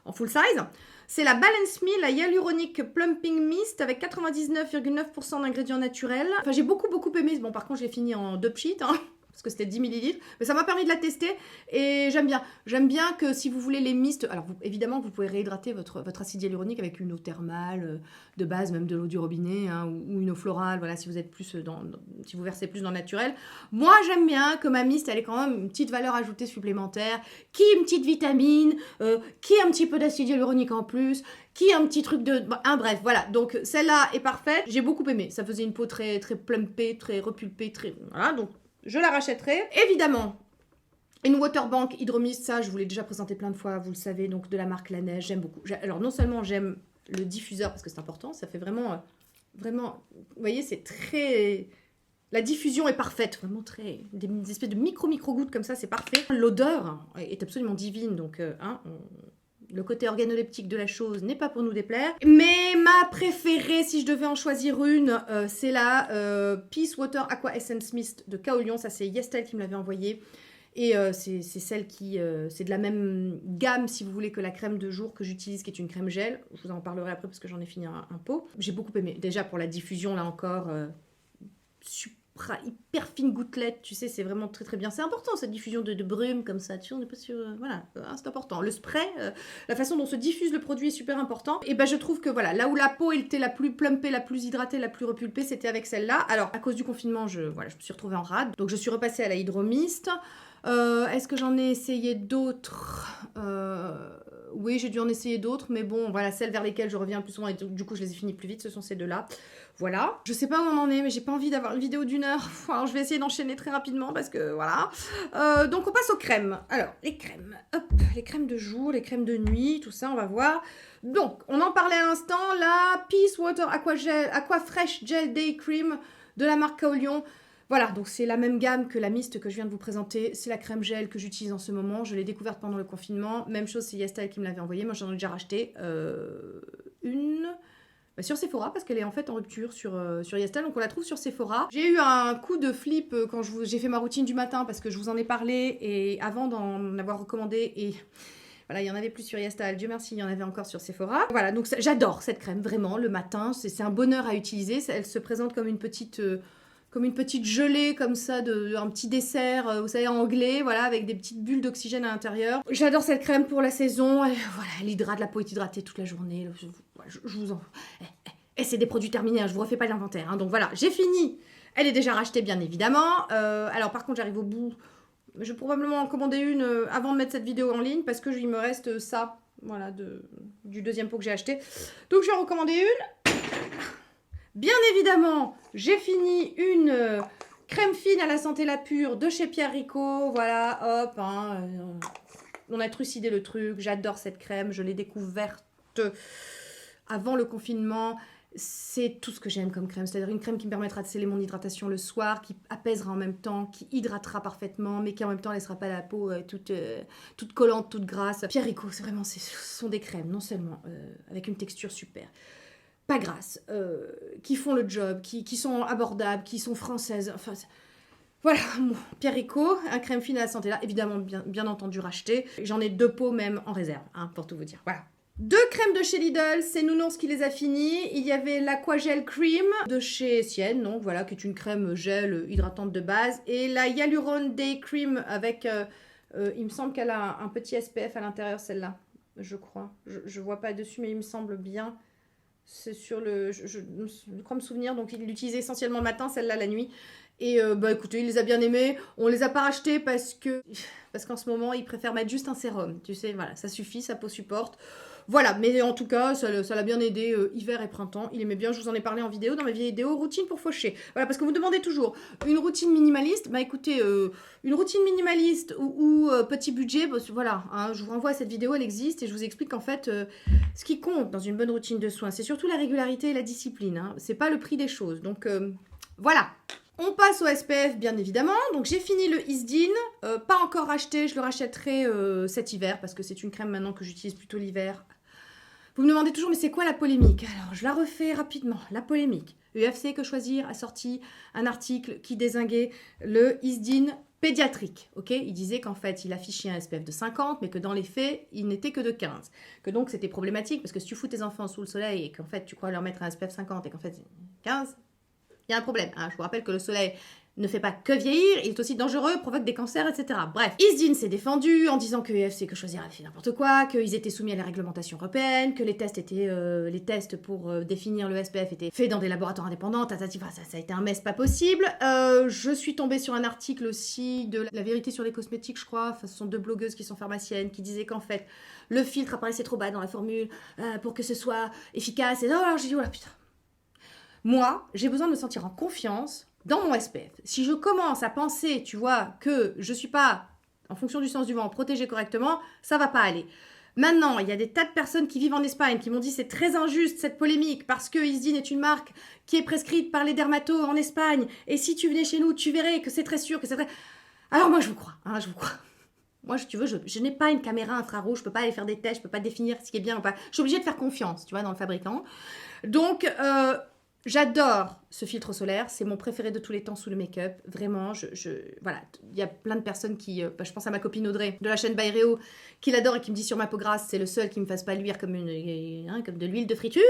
en full size. C'est la Balance Me, la Hyaluronic Plumping Mist avec 99,9% d'ingrédients naturels. Enfin, j'ai beaucoup aimé. Bon, par contre, j'ai fini en 2 sheets, hein, parce que c'était 10 ml. Mais ça m'a permis de la tester et j'aime bien. J'aime bien que si vous voulez les mistes... Alors, évidemment, vous pouvez réhydrater votre acide hyaluronique avec une eau thermale de base, même de l'eau du robinet, hein, ou une eau florale, voilà, si vous êtes plus si vous versez plus dans le naturel. Moi, j'aime bien que ma mist, elle ait quand même une petite valeur ajoutée supplémentaire, qui une petite vitamine, qui un petit peu d'acide hyaluronique en plus, qui un petit truc de... bref, voilà. Donc, celle-là est parfaite. J'ai beaucoup aimé. Ça faisait une peau très plumpée, très repulpée, très... Voilà, donc je la rachèterai. Évidemment, une Waterbank Hydromist, ça, je vous l'ai déjà présenté plein de fois, vous le savez, donc de la marque La Neige, j'aime beaucoup. Alors, non seulement j'aime le diffuseur, parce que c'est important, ça fait vraiment, vous voyez, c'est très... La diffusion est parfaite, vraiment très... Des espèces de micro-gouttes comme ça, c'est parfait. L'odeur est absolument divine, donc, le côté organoleptique de la chose n'est pas pour nous déplaire. Mais ma préférée, si je devais en choisir une, c'est la Peace Water Aqua Essence Mist de Kaolion. Ça, c'est Yestel qui me l'avait envoyé. Et c'est celle qui... c'est de la même gamme, si vous voulez, que la crème de jour que j'utilise, qui est une crème gel. Je vous en parlerai après parce que j'en ai fini un pot. J'ai beaucoup aimé. Déjà, pour la diffusion, là encore, hyper fine gouttelette, tu sais, c'est vraiment très bien. C'est important cette diffusion de brume comme ça, tu sais, on n'est pas sûr, voilà, c'est important. Le spray, la façon dont se diffuse le produit est super important. Et ben je trouve que voilà, là où la peau était la plus plumpée, la plus hydratée, la plus repulpée, c'était avec celle-là. Alors à cause du confinement, je me suis retrouvée en rade, donc je suis repassée à la Hydromist. Est-ce que j'en ai essayé d'autres? Oui, j'ai dû en essayer d'autres, mais bon, voilà, celles vers lesquelles je reviens plus souvent et du coup je les ai finies plus vite, ce sont ces deux-là. Voilà. Je sais pas où on en est, mais j'ai pas envie d'avoir une vidéo d'1 heure. Alors je vais essayer d'enchaîner très rapidement parce que voilà. Donc on passe aux crèmes. Alors, les crèmes. Hop, les crèmes de jour, les crèmes de nuit, tout ça, on va voir. Donc, on en parlait à l'instant, la Peace Water Aqua Fresh Gel Day Cream de la marque Kaolion. Voilà, donc c'est la même gamme que la mist que je viens de vous présenter. C'est la crème gel que j'utilise en ce moment. Je l'ai découverte pendant le confinement. Même chose, c'est Yestel qui me l'avait envoyée. Moi, j'en ai déjà racheté une sur Sephora parce qu'elle est en fait en rupture sur Yestel. Donc, on la trouve sur Sephora. J'ai eu un coup de flip quand j'ai fait ma routine du matin parce que je vous en ai parlé. Et avant d'en avoir recommandé et... Voilà, il y en avait plus sur Yestel, Dieu merci, il y en avait encore sur Sephora. Voilà, donc j'adore cette crème, vraiment, le matin. C'est un bonheur à utiliser. Elle se présente comme une petite gelée comme ça, un petit dessert, vous savez, anglais, voilà, avec des petites bulles d'oxygène à l'intérieur. J'adore cette crème pour la saison. Voilà, elle hydrate, la peau est hydratée toute la journée. Je vous en... Et c'est des produits terminés, hein, je vous refais pas l'inventaire. Hein, donc voilà, j'ai fini. Elle est déjà rachetée, bien évidemment. Alors par contre, j'arrive au bout. Je vais probablement en commander une avant de mettre cette vidéo en ligne parce que il me reste ça, voilà, du deuxième pot que j'ai acheté. Donc je vais en recommander une. Bien évidemment, j'ai fini une crème fine à la santé la pure de chez Pierre Rico. Voilà, hop, hein, on a trucidé le truc. J'adore cette crème, je l'ai découverte avant le confinement. C'est tout ce que j'aime comme crème, c'est-à-dire une crème qui me permettra de sceller mon hydratation le soir, qui apaisera en même temps, qui hydratera parfaitement, mais qui en même temps laissera pas la peau toute collante, toute grasse. Pierre Rico, c'est vraiment, ce sont des crèmes, non seulement avec une texture super, pas grasses, qui font le job, qui sont abordables, qui sont françaises, enfin... Voilà, bon, Pierre Rico, un crème fine à la santé là, évidemment bien entendu racheté. J'en ai 2 pots même en réserve, hein, pour tout vous dire, voilà. 2 crèmes de chez Lidl, c'est Nounours qui les a finies. Il y avait l'Aquagel Cream de chez Sienne, donc voilà, qui est une crème gel hydratante de base. Et la Hyaluron Day Cream avec, il me semble qu'elle a un petit SPF à l'intérieur, celle-là, je crois. Je vois pas dessus, mais il me semble bien. C'est sur le... Je crois me souvenir, donc il l'utilisait essentiellement le matin, celle-là la nuit. Et bah écoutez, il les a bien aimés. On les a pas rachetés parce qu'en ce moment, ils préfèrent mettre juste un sérum. Tu sais, voilà, ça suffit, sa peau supporte. Voilà, mais en tout cas, ça l'a bien aidé hiver et printemps. Il aimait bien, je vous en ai parlé en vidéo, dans ma vidéo routine pour faucher. Voilà, parce que vous me demandez toujours une routine minimaliste. Bah écoutez, une routine minimaliste ou petit budget, bah, voilà, hein, je vous renvoie à cette vidéo, elle existe et je vous explique qu'en fait, ce qui compte dans une bonne routine de soins, c'est surtout la régularité et la discipline. Hein. C'est pas le prix des choses. Donc voilà. On passe au SPF, bien évidemment. Donc, j'ai fini le Isdin. Pas encore acheté. Je le rachèterai cet hiver parce que c'est une crème maintenant que j'utilise plutôt l'hiver. Vous me demandez toujours, mais c'est quoi la polémique? Alors, je la refais rapidement. La polémique. UFC Que Choisir a sorti un article qui dézinguait le Isdin pédiatrique. Ok, il disait qu'en fait, il affichait un SPF de 50, mais que dans les faits, il n'était que de 15. Que donc, c'était problématique parce que si tu fous tes enfants sous le soleil et qu'en fait, tu crois leur mettre un SPF 50 et qu'en fait, 15... il y a un problème. Hein. Je vous rappelle que le soleil ne fait pas que vieillir, il est aussi dangereux, provoque des cancers, etc. Bref, Isdin s'est défendu en disant que UFC Que Choisir avait fait n'importe quoi, qu'ils étaient soumis à la réglementation européenne, que les tests pour définir le SPF étaient faits dans des laboratoires indépendants, ça a été un mess pas possible. Je suis tombée sur un article aussi de La Vérité sur les cosmétiques, je crois. Enfin, ce sont deux blogueuses qui sont pharmaciennes qui disaient qu'en fait, le filtre apparaissait trop bas dans la formule pour que ce soit efficace. Et alors j'ai dit, oh là putain. Moi, j'ai besoin de me sentir en confiance dans mon SPF. Si je commence à penser, tu vois, que je ne suis pas, en fonction du sens du vent, protégée correctement, ça va pas aller. Maintenant, il y a des tas de personnes qui vivent en Espagne qui m'ont dit c'est très injuste cette polémique parce que Isdin est une marque qui est prescrite par les dermatos en Espagne et si tu venais chez nous, tu verrais que c'est très sûr, que c'est très... Alors moi, je vous crois, hein, je vous crois. Moi, si tu veux, je n'ai pas une caméra infrarouge, je peux pas aller faire des tests, je peux pas définir ce qui est bien ou pas. Je suis obligée de faire confiance, tu vois, dans le fabricant. Donc... j'adore ce filtre solaire, c'est mon préféré de tous les temps sous le make-up. Vraiment, voilà, il y a plein de personnes qui... je pense à ma copine Audrey de la chaîne Bayreo qui l'adore et qui me dit sur ma peau grasse, c'est le seul qui me fasse pas luire comme comme de l'huile de friture.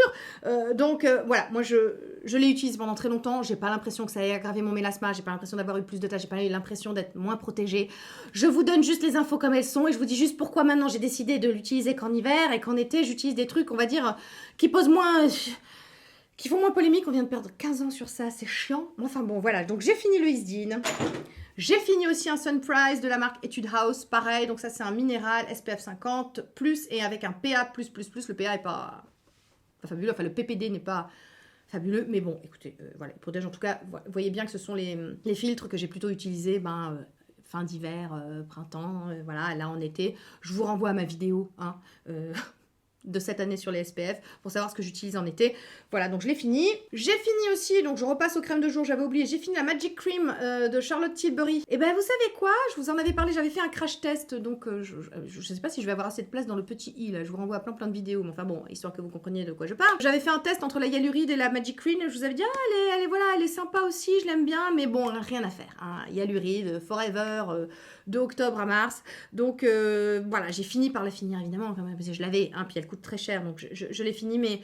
Donc voilà, moi je l'ai utilisé pendant très longtemps, j'ai pas l'impression que ça ait aggravé mon mélasma, j'ai pas l'impression d'avoir eu plus de taches, j'ai pas eu l'impression d'être moins protégée. Je vous donne juste les infos comme elles sont et je vous dis juste pourquoi maintenant j'ai décidé de l'utiliser qu'en hiver et qu'en été j'utilise des trucs, on va dire, qui posent moins... qui font moins polémique, on vient de perdre 15 ans sur ça, c'est chiant. Enfin bon, voilà, donc j'ai fini le Isdin. J'ai fini aussi un Sunprice de la marque Etude House, pareil, donc ça c'est un minéral SPF 50+, et avec un PA+++, le PA est pas fabuleux, enfin le PPD n'est pas fabuleux, mais bon, écoutez, voilà, il protège en tout cas, vous voyez bien que ce sont les filtres que j'ai plutôt utilisés, fin d'hiver, printemps, voilà, là en été. Je vous renvoie à ma vidéo, hein, de cette année sur les SPF pour savoir ce que j'utilise en été. Voilà, donc je l'ai fini. J'ai fini aussi, donc je repasse aux crèmes de jour, j'avais oublié, j'ai fini la Magic Cream de Charlotte Tilbury. Et ben vous savez quoi, je vous en avais parlé, j'avais fait un crash test, donc je sais pas si je vais avoir assez de place dans le petit i là, je vous renvoie à plein de vidéos, mais enfin bon, histoire que vous compreniez de quoi je parle. J'avais fait un test entre la Hyaluride et la Magic Cream, et je vous avais dit, ah elle est sympa aussi, je l'aime bien, mais bon, rien à faire. Hein. Hyaluride, Forever, de octobre à mars, donc voilà, j'ai fini par la finir évidemment, parce que je l'avais, hein, puis elle coûte très cher, donc je l'ai fini, mais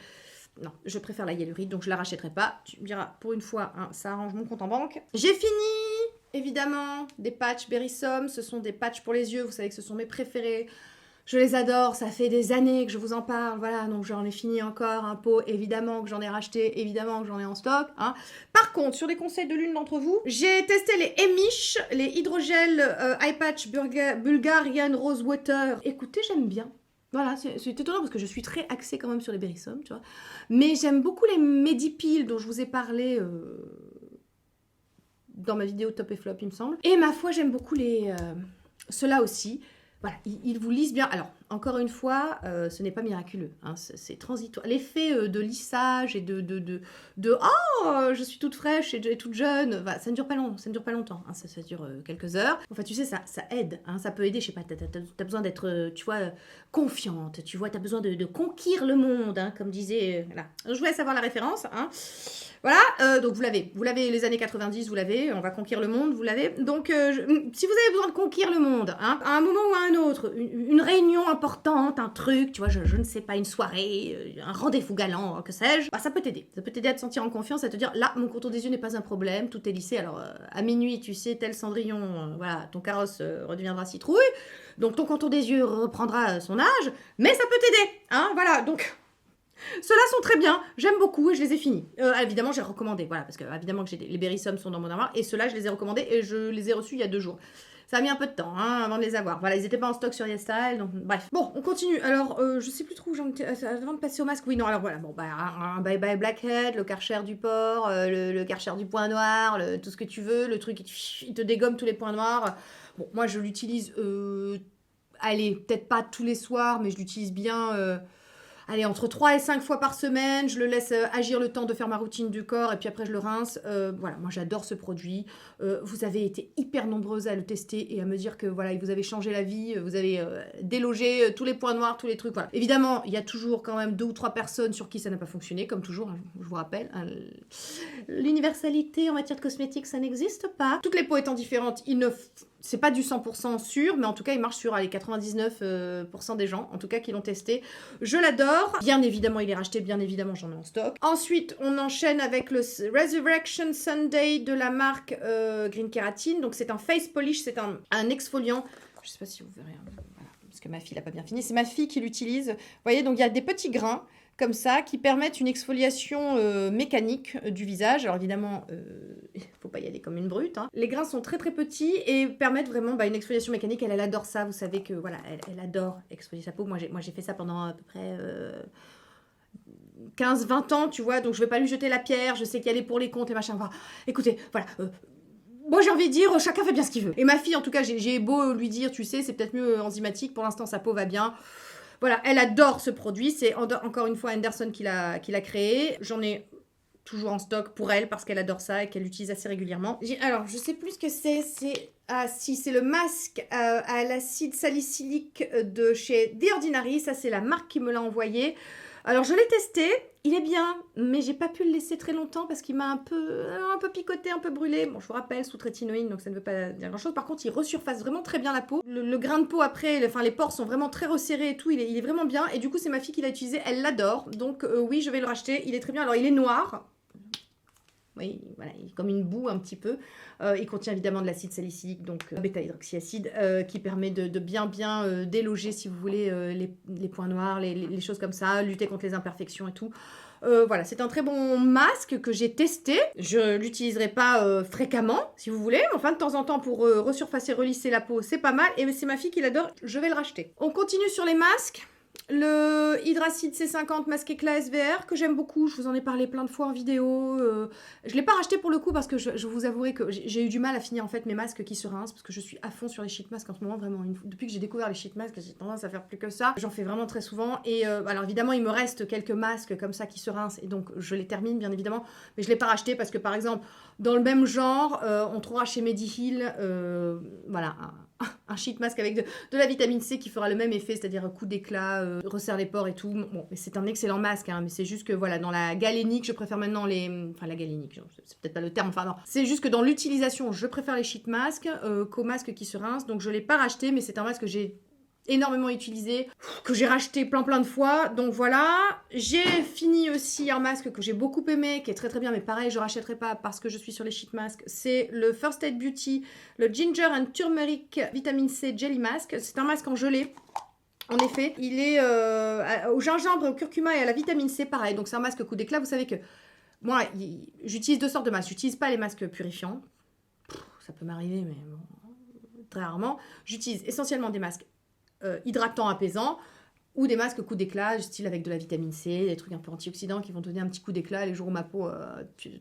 non, je préfère la Hyaluride, donc je la rachèterai pas. Tu me diras, pour une fois, hein, ça arrange mon compte en banque. J'ai fini, évidemment, des patchs Berrysom, ce sont des patchs pour les yeux, vous savez que ce sont mes préférés. Je les adore, ça fait des années que je vous en parle, voilà, donc j'en ai fini encore un pot, évidemment que j'en ai racheté, évidemment que j'en ai en stock. Hein. Par contre, sur les conseils de l'une d'entre vous, j'ai testé les Emish, les hydrogel eye patch Bulgarian Rose Water. Écoutez, j'aime bien. Voilà, c'est étonnant parce que je suis très axée quand même sur les Berrysom, tu vois. Mais j'aime beaucoup les Medipil dont je vous ai parlé dans ma vidéo Top et Flop, il me semble. Et ma foi, j'aime beaucoup ceux-là aussi. Voilà, ils vous lissent bien. Alors, encore une fois, ce n'est pas miraculeux. Hein, c'est transitoire. L'effet de lissage et de oh, je suis toute fraîche et toute jeune, bah, ça ne dure pas longtemps. Hein, ça dure quelques heures. Enfin, tu sais, ça aide. Hein, ça peut aider. Je sais pas, t'as besoin d'être, tu vois, confiante. Tu vois, t'as besoin de conquérir le monde, hein, comme disait. Voilà. Je voulais savoir la référence. Hein. Voilà, donc vous l'avez les années 90, vous l'avez, on va conquérir le monde, vous l'avez. Donc, si vous avez besoin de conquérir le monde, hein, à un moment ou à un autre, une réunion importante, un truc, tu vois, je ne sais pas, une soirée, un rendez-vous galant, que sais-je, bah, ça peut t'aider. Ça peut t'aider à te sentir en confiance, à te dire, là, mon contour des yeux n'est pas un problème, tout est lissé. Alors, à minuit, tu sais, tel Cendrillon, voilà, ton carrosse redeviendra citrouille, donc ton contour des yeux reprendra son âge, mais ça peut t'aider, hein, voilà, donc... Ceux-là sont très bien, j'aime beaucoup et je les ai finis. Évidemment, j'ai recommandé, voilà, parce que évidemment que les Berry Some sont dans mon armoire, et ceux-là, je les ai recommandés et je les ai reçus il y a 2 jours. Ça a mis un peu de temps avant de les avoir. Voilà, ils n'étaient pas en stock sur YesStyle, donc bref. Bon, on continue. Alors, je sais plus trop où j'en étais. Avant de passer au masque, oui, non, alors voilà. Bon, bah, un Bye Bye Blackhead, le Karcher du porc, le Karcher du point noir, tout ce que tu veux, le truc, il te dégomme tous les points noirs. Bon, moi, je l'utilise, allez, peut-être pas tous les soirs, mais je l'utilise bien... Allez, entre 3 et 5 fois par semaine, je le laisse agir le temps de faire ma routine du corps et puis après je le rince. Voilà, moi j'adore ce produit. Vous avez été hyper nombreuses à le tester et à me dire que voilà, il vous avait changé la vie, vous avez délogé tous les points noirs, tous les trucs. Voilà. Évidemment, il y a toujours quand même 2 ou 3 personnes sur qui ça n'a pas fonctionné, comme toujours, hein, je vous rappelle. Hein, l'universalité en matière de cosmétiques, ça n'existe pas. Toutes les peaux étant différentes, c'est pas du 100% sûr, mais en tout cas, il marche sur les 99% des gens, en tout cas, qui l'ont testé. Je l'adore. Bien évidemment, il est racheté. Bien évidemment, j'en ai en stock. Ensuite, on enchaîne avec le Resurrection Sunday de la marque Green Keratin. Donc, c'est un face polish, c'est un exfoliant. Je sais pas si vous verrez. Voilà, parce que ma fille n'a pas bien fini. C'est ma fille qui l'utilise. Vous voyez, donc il y a des petits grains comme ça, qui permettent une exfoliation mécanique du visage. Alors évidemment, il ne faut pas y aller comme une brute. Hein. Les grains sont très très petits et permettent vraiment une exfoliation mécanique. Elle adore ça. Vous savez que voilà, elle adore exfolier sa peau. Moi j'ai fait ça pendant à peu près 15-20 ans, tu vois. Donc je ne vais pas lui jeter la pierre. Je sais qu'elle est pour les comptes et machin. Voilà. Écoutez, voilà. Moi j'ai envie de dire, chacun fait bien ce qu'il veut. Et ma fille, en tout cas, j'ai beau lui dire, tu sais, c'est peut-être mieux enzymatique. Pour l'instant, sa peau va bien. Voilà, elle adore ce produit. C'est encore une fois Anderson qui l'a créé. J'en ai toujours en stock pour elle parce qu'elle adore ça et qu'elle l'utilise assez régulièrement. Alors, je sais plus ce que c'est. Ah si, c'est le masque à l'acide salicylique de chez The Ordinary. Ça, c'est la marque qui me l'a envoyé. Alors, je l'ai testé. Il est bien, mais j'ai pas pu le laisser très longtemps parce qu'il m'a un peu picoté, un peu brûlé. Bon, je vous rappelle, sous trétinoïne, donc ça ne veut pas dire grand-chose. Par contre, il resurface vraiment très bien la peau. Le grain de peau après, les pores sont vraiment très resserrés et tout. Il est vraiment bien. Et du coup, c'est ma fille qui l'a utilisé. Elle l'adore. Donc oui, je vais le racheter. Il est très bien. Alors, il est noir. Oui, voilà, il est comme une boue un petit peu. Il contient évidemment de l'acide salicylique, donc bêta-hydroxyacide, qui permet de bien déloger, si vous voulez, les points noirs, les choses comme ça, lutter contre les imperfections et tout. Voilà, c'est un très bon masque que j'ai testé. Je l'utiliserai pas fréquemment, si vous voulez. Enfin, de temps en temps, pour resurfacer, relisser la peau, c'est pas mal. Et c'est ma fille qui l'adore, je vais le racheter. On continue sur les masques. Le Hydracide C50 masque éclat SVR que j'aime beaucoup, je vous en ai parlé plein de fois en vidéo. Je ne l'ai pas racheté pour le coup parce que je vous avouerai que j'ai eu du mal à finir en fait mes masques qui se rincent parce que je suis à fond sur les sheet masks en ce moment, vraiment. Depuis que j'ai découvert les sheet masks, j'ai tendance à faire plus que ça. J'en fais vraiment très souvent et alors évidemment il me reste quelques masques comme ça qui se rincent et donc je les termine bien évidemment, mais je ne l'ai pas racheté parce que par exemple dans le même genre, on trouvera chez Mediheal voilà, un sheet mask avec de la vitamine C qui fera le même effet, c'est-à-dire un coup d'éclat, resserre les pores et tout. Bon, c'est un excellent masque, hein, mais c'est juste que voilà, dans la galénique, je préfère maintenant enfin la galénique, c'est peut-être pas le terme, enfin non, c'est juste que dans l'utilisation, je préfère les sheet masks qu'aux masques qui se rincent, donc je l'ai pas racheté, mais c'est un masque que j'ai énormément utilisé, que j'ai racheté plein de fois, donc voilà. J'ai fini aussi un masque que j'ai beaucoup aimé, qui est très très bien, mais pareil, je rachèterai pas parce que je suis sur les sheet masks, c'est le First Aid Beauty, le Ginger and Turmeric Vitamine C Jelly Mask. C'est un masque en gelée. En effet, il est au gingembre, au curcuma et à la vitamine C, pareil, donc c'est un masque coup d'éclat. Vous savez que moi, j'utilise 2 sortes de masques, j'utilise pas les masques purifiants, ça peut m'arriver, mais bon, très rarement. J'utilise essentiellement des masques hydratants, apaisants, ou des masques coup d'éclat, style avec de la vitamine C, des trucs un peu antioxydants qui vont donner un petit coup d'éclat les jours où ma peau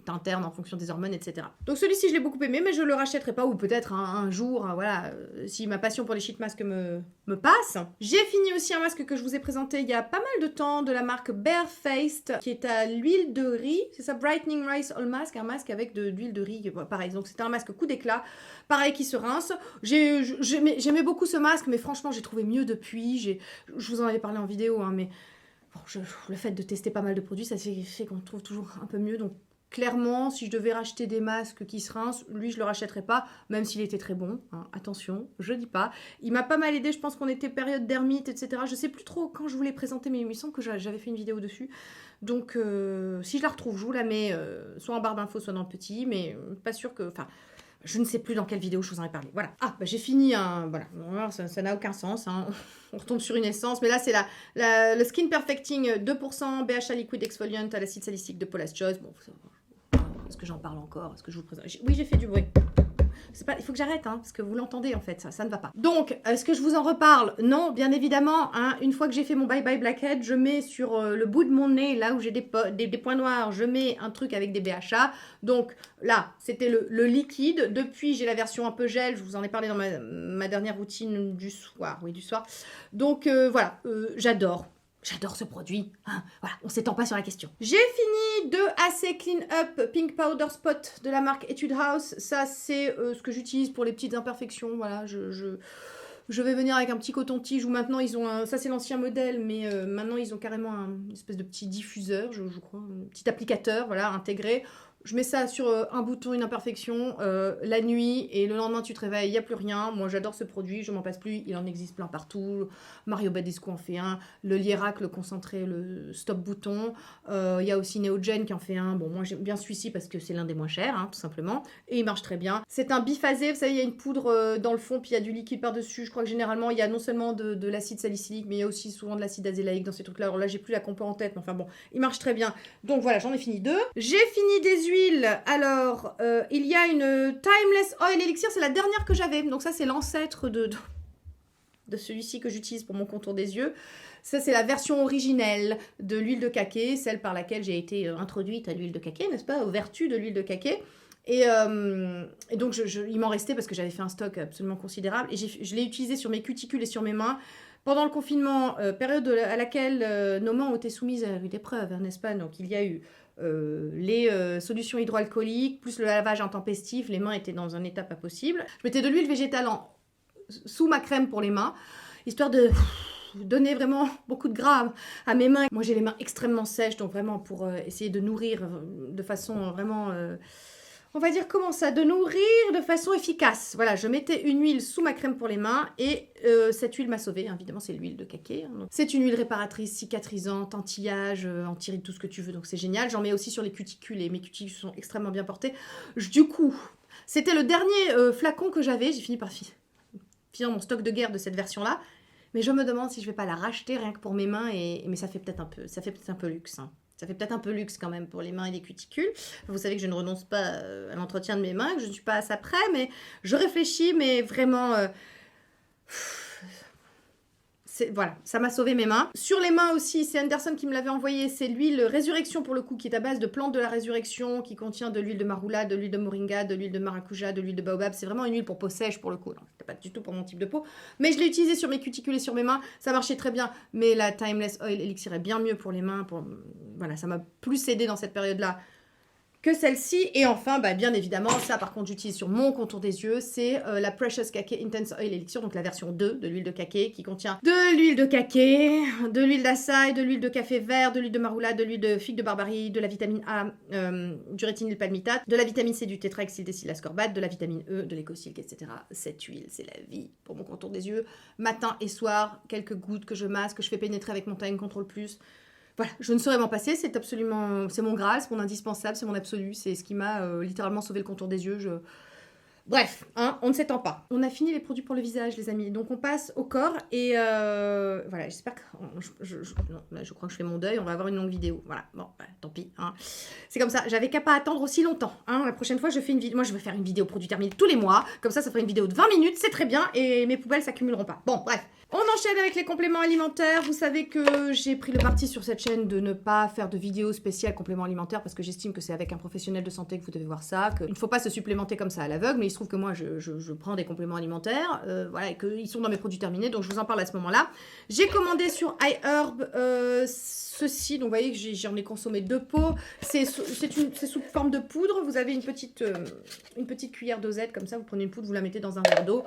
t'interne en fonction des hormones, etc. Donc celui-ci, je l'ai beaucoup aimé, mais je le rachèterai pas, ou peut-être un jour, voilà, si ma passion pour les sheet masks me passe. J'ai fini aussi un masque que je vous ai présenté il y a pas mal de temps, de la marque Barefaced, qui est à l'huile de riz, c'est ça, Brightening Rice All Mask, un masque avec de l'huile de riz, pareil, donc c'était un masque coup d'éclat, pareil, qui se rince. J'aimais beaucoup ce masque, mais franchement, j'ai trouvé mieux depuis, je vous en avais parlé en vidéo, hein, mais bon, le fait de tester pas mal de produits, ça fait qu'on trouve toujours un peu mieux. Donc clairement, si je devais racheter des masques qui se rincent, lui je le rachèterais pas, même s'il était très bon, hein. Attention, je dis pas. Il m'a pas mal aidé, je pense qu'on était période d'hermite, etc. Je sais plus trop quand je vous l'ai présenté, mais il me semble que j'avais fait une vidéo dessus. Donc si je la retrouve, je vous la mets soit en barre d'infos, soit dans le petit, mais pas sûr que... Enfin, Je ne sais plus dans quelle vidéo je vous en ai parlé. Voilà. Ah, bah j'ai fini un... Voilà, ça n'a aucun sens. Hein. On retombe sur une essence. Mais là, c'est le Skin Perfecting 2% BHA Liquid Exfoliant à l'acide salicylique de Paula's Choice. Bon, est-ce que j'en parle encore? Est-ce que je vous présente? Oui, j'ai fait du bruit. Il faut que j'arrête, hein, parce que vous l'entendez en fait, ça ne va pas. Donc, est-ce que je vous en reparle? Non, bien évidemment. Hein, une fois que j'ai fait mon Bye Bye Blackhead, je mets sur le bout de mon nez, là où j'ai des points noirs, je mets un truc avec des BHA. Donc là, c'était le liquide. Depuis, j'ai la version un peu gel. Je vous en ai parlé dans ma dernière routine du soir. Oui, du soir. Donc voilà, j'adore. J'adore ce produit. Hein, voilà, on s'étend pas sur la question. J'ai fini de AC Clean Up Pink Powder Spot de la marque Etude House. Ça, c'est ce que j'utilise pour les petites imperfections. Voilà, je vais venir avec un petit coton-tige où maintenant ils ont un... Ça, c'est l'ancien modèle, mais maintenant ils ont carrément une espèce de petit diffuseur, je crois, un petit applicateur, voilà, intégré. Je mets ça sur un bouton, une imperfection, la nuit, et le lendemain tu te réveilles, il n'y a plus rien. Moi j'adore ce produit, je m'en passe plus, il en existe plein partout. Mario Badescu en fait un, le Lierac, le concentré, le stop bouton. Il y a aussi Neogen qui en fait un. Bon, moi j'aime bien celui-ci parce que c'est l'un des moins chers, hein, tout simplement. Et il marche très bien. C'est un biphasé, vous savez, il y a une poudre dans le fond, puis il y a du liquide par-dessus. Je crois que généralement il y a non seulement de l'acide salicylique, mais il y a aussi souvent de l'acide azélaïque dans ces trucs-là. Alors là j'ai plus la compo en tête, mais enfin bon, il marche très bien. Donc voilà, j'en ai fini 2. J'ai fini des huiles. Alors, il y a une Timeless Oil Elixir, c'est la dernière que j'avais. Donc ça, c'est l'ancêtre de celui-ci que j'utilise pour mon contour des yeux. Ça, c'est la version originelle de l'huile de cacao, celle par laquelle j'ai été introduite à l'huile de cacao, n'est-ce pas, aux vertus de l'huile de cacao. Et donc, il m'en restait parce que j'avais fait un stock absolument considérable. Et je l'ai utilisé sur mes cuticules et sur mes mains. Pendant le confinement, période à laquelle nos mains ont été soumises à rude épreuve, n'est-ce pas? Donc, il y a eu les solutions hydroalcooliques, plus le lavage intempestif, les mains étaient dans un état pas possible. Je mettais de l'huile végétale sous ma crème pour les mains, histoire de donner vraiment beaucoup de gras à mes mains. Moi j'ai les mains extrêmement sèches, donc vraiment pour essayer de nourrir de façon vraiment... on va dire comment ça, de nourrir de façon efficace. Voilà, je mettais une huile sous ma crème pour les mains et cette huile m'a sauvée. Évidemment, c'est l'huile de cacao. Hein, c'est une huile réparatrice, cicatrisante, anti-âge, anti-rides, tout ce que tu veux. Donc c'est génial. J'en mets aussi sur les cuticules et mes cuticules sont extrêmement bien portées. Du coup, c'était le dernier flacon que j'avais. J'ai fini par finir mon stock de guerre de cette version-là. Mais je me demande si je vais pas la racheter rien que pour mes mains. Mais ça fait peut-être un peu luxe. Hein. Ça fait peut-être un peu luxe quand même pour les mains et les cuticules. Vous savez que je ne renonce pas à l'entretien de mes mains, que je ne suis pas à ça près, mais je réfléchis, mais vraiment... voilà, ça m'a sauvé mes mains. Sur les mains aussi, c'est Anderson qui me l'avait envoyé, c'est l'huile Résurrection pour le coup, qui est à base de plantes de la résurrection, qui contient de l'huile de marula, de l'huile de moringa, de l'huile de maracuja, de l'huile de baobab. C'est vraiment une huile pour peau sèche pour le coup. C'était pas du tout pour mon type de peau. Mais je l'ai utilisée sur mes cuticules et sur mes mains, ça marchait très bien. Mais la Timeless Oil Elixir est bien mieux pour les mains. Voilà, ça m'a plus aidé dans cette période-là que celle-ci. Et enfin, bah, bien évidemment, ça par contre j'utilise sur mon contour des yeux, c'est la Precious Cacao Intense Oil Elixir, donc la version 2 de l'huile de cacao qui contient de l'huile de cacao, de l'huile d'açaï, de l'huile de café vert, de l'huile de marula, de l'huile de figue de barbarie, de la vitamine A, du rétinyl palmitate, de la vitamine C, du tétrahexyldecylascorbate, de la vitamine E, de l'écosilque, etc. Cette huile, c'est la vie pour mon contour des yeux. Matin et soir, quelques gouttes que je masse, que je fais pénétrer avec mon Time Control Plus. Voilà, je ne saurais m'en passer, c'est mon Graal, c'est mon indispensable, c'est mon absolu, c'est ce qui m'a littéralement sauvé le contour des yeux. Bref, hein, on ne s'étend pas. On a fini les produits pour le visage, les amis, donc on passe au corps et voilà, j'espère que... Non, là, je crois que je fais mon deuil, on va avoir une longue vidéo, voilà, bon, tant pis. Hein. C'est comme ça, j'avais qu'à pas attendre aussi longtemps. Hein. La prochaine fois, je fais une vidéo, moi je vais faire une vidéo produit terminé tous les mois, comme ça fera une vidéo de 20 minutes, c'est très bien, et mes poubelles s'accumuleront pas. Bon, bref. On enchaîne avec les compléments alimentaires. Vous savez que j'ai pris le parti sur cette chaîne de ne pas faire de vidéos spéciales compléments alimentaires parce que j'estime que c'est avec un professionnel de santé que vous devez voir ça, qu'il ne faut pas se supplémenter comme ça à l'aveugle, mais il se trouve que moi je prends des compléments alimentaires, voilà, et qu'ils sont dans mes produits terminés, donc je vous en parle à ce moment-là. J'ai commandé sur iHerb ceci, donc vous voyez que j'en ai consommé 2 pots. C'est sous forme de poudre, vous avez une petite cuillère dosette comme ça, vous prenez une poudre, vous la mettez dans un verre d'eau.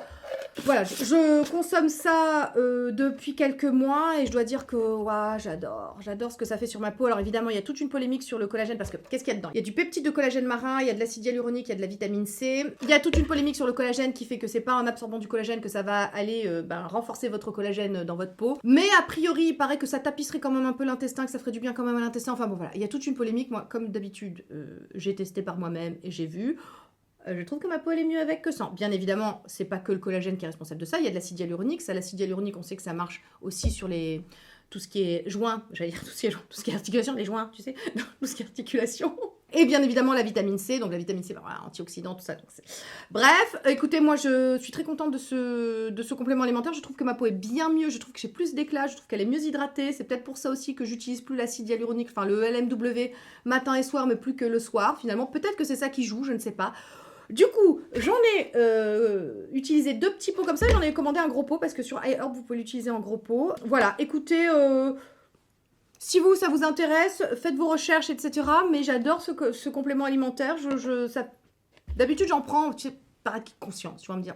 Voilà, je consomme ça depuis quelques mois et je dois dire que ouais, j'adore ce que ça fait sur ma peau. Alors évidemment, il y a toute une polémique sur le collagène parce que qu'est-ce qu'il y a dedans? Il y a du peptide de collagène marin, il y a de l'acide hyaluronique, il y a de la vitamine C. Il y a toute une polémique sur le collagène qui fait que c'est pas en absorbant du collagène que ça va aller renforcer votre collagène dans votre peau. Mais a priori, il paraît que ça tapisserait quand même un peu l'intestin, que ça ferait du bien quand même à l'intestin. Enfin bon voilà, il y a toute une polémique. Moi, comme d'habitude, j'ai testé par moi-même et j'ai vu. Je trouve que ma peau elle est mieux avec que sans. Bien évidemment, c'est pas que le collagène qui est responsable de ça, il y a de l'acide hyaluronique. Ça, l'acide hyaluronique, on sait que ça marche aussi sur tout ce qui est joint, j'allais dire tout ce qui est articulation, les joints, tu sais, non, tout ce qui est articulation. Et bien évidemment la vitamine C, donc la vitamine C, voilà, antioxydant, tout ça. Donc bref, écoutez, moi je suis très contente de ce complément alimentaire. Je trouve que ma peau est bien mieux, je trouve que j'ai plus d'éclat, je trouve qu'elle est mieux hydratée. C'est peut-être pour ça aussi que j'utilise plus l'acide hyaluronique, enfin le LMW matin et soir, mais plus que le soir. Finalement, peut-être que c'est ça qui joue, je ne sais pas. Du coup, j'en ai utilisé 2 petits pots comme ça. J'en ai commandé un gros pot parce que sur iHerb, vous pouvez l'utiliser en gros pot. Voilà, écoutez, si ça vous intéresse, faites vos recherches, etc. Mais j'adore ce complément alimentaire. D'habitude, j'en prends, tu sais, par acquis de conscience. Tu vas me dire,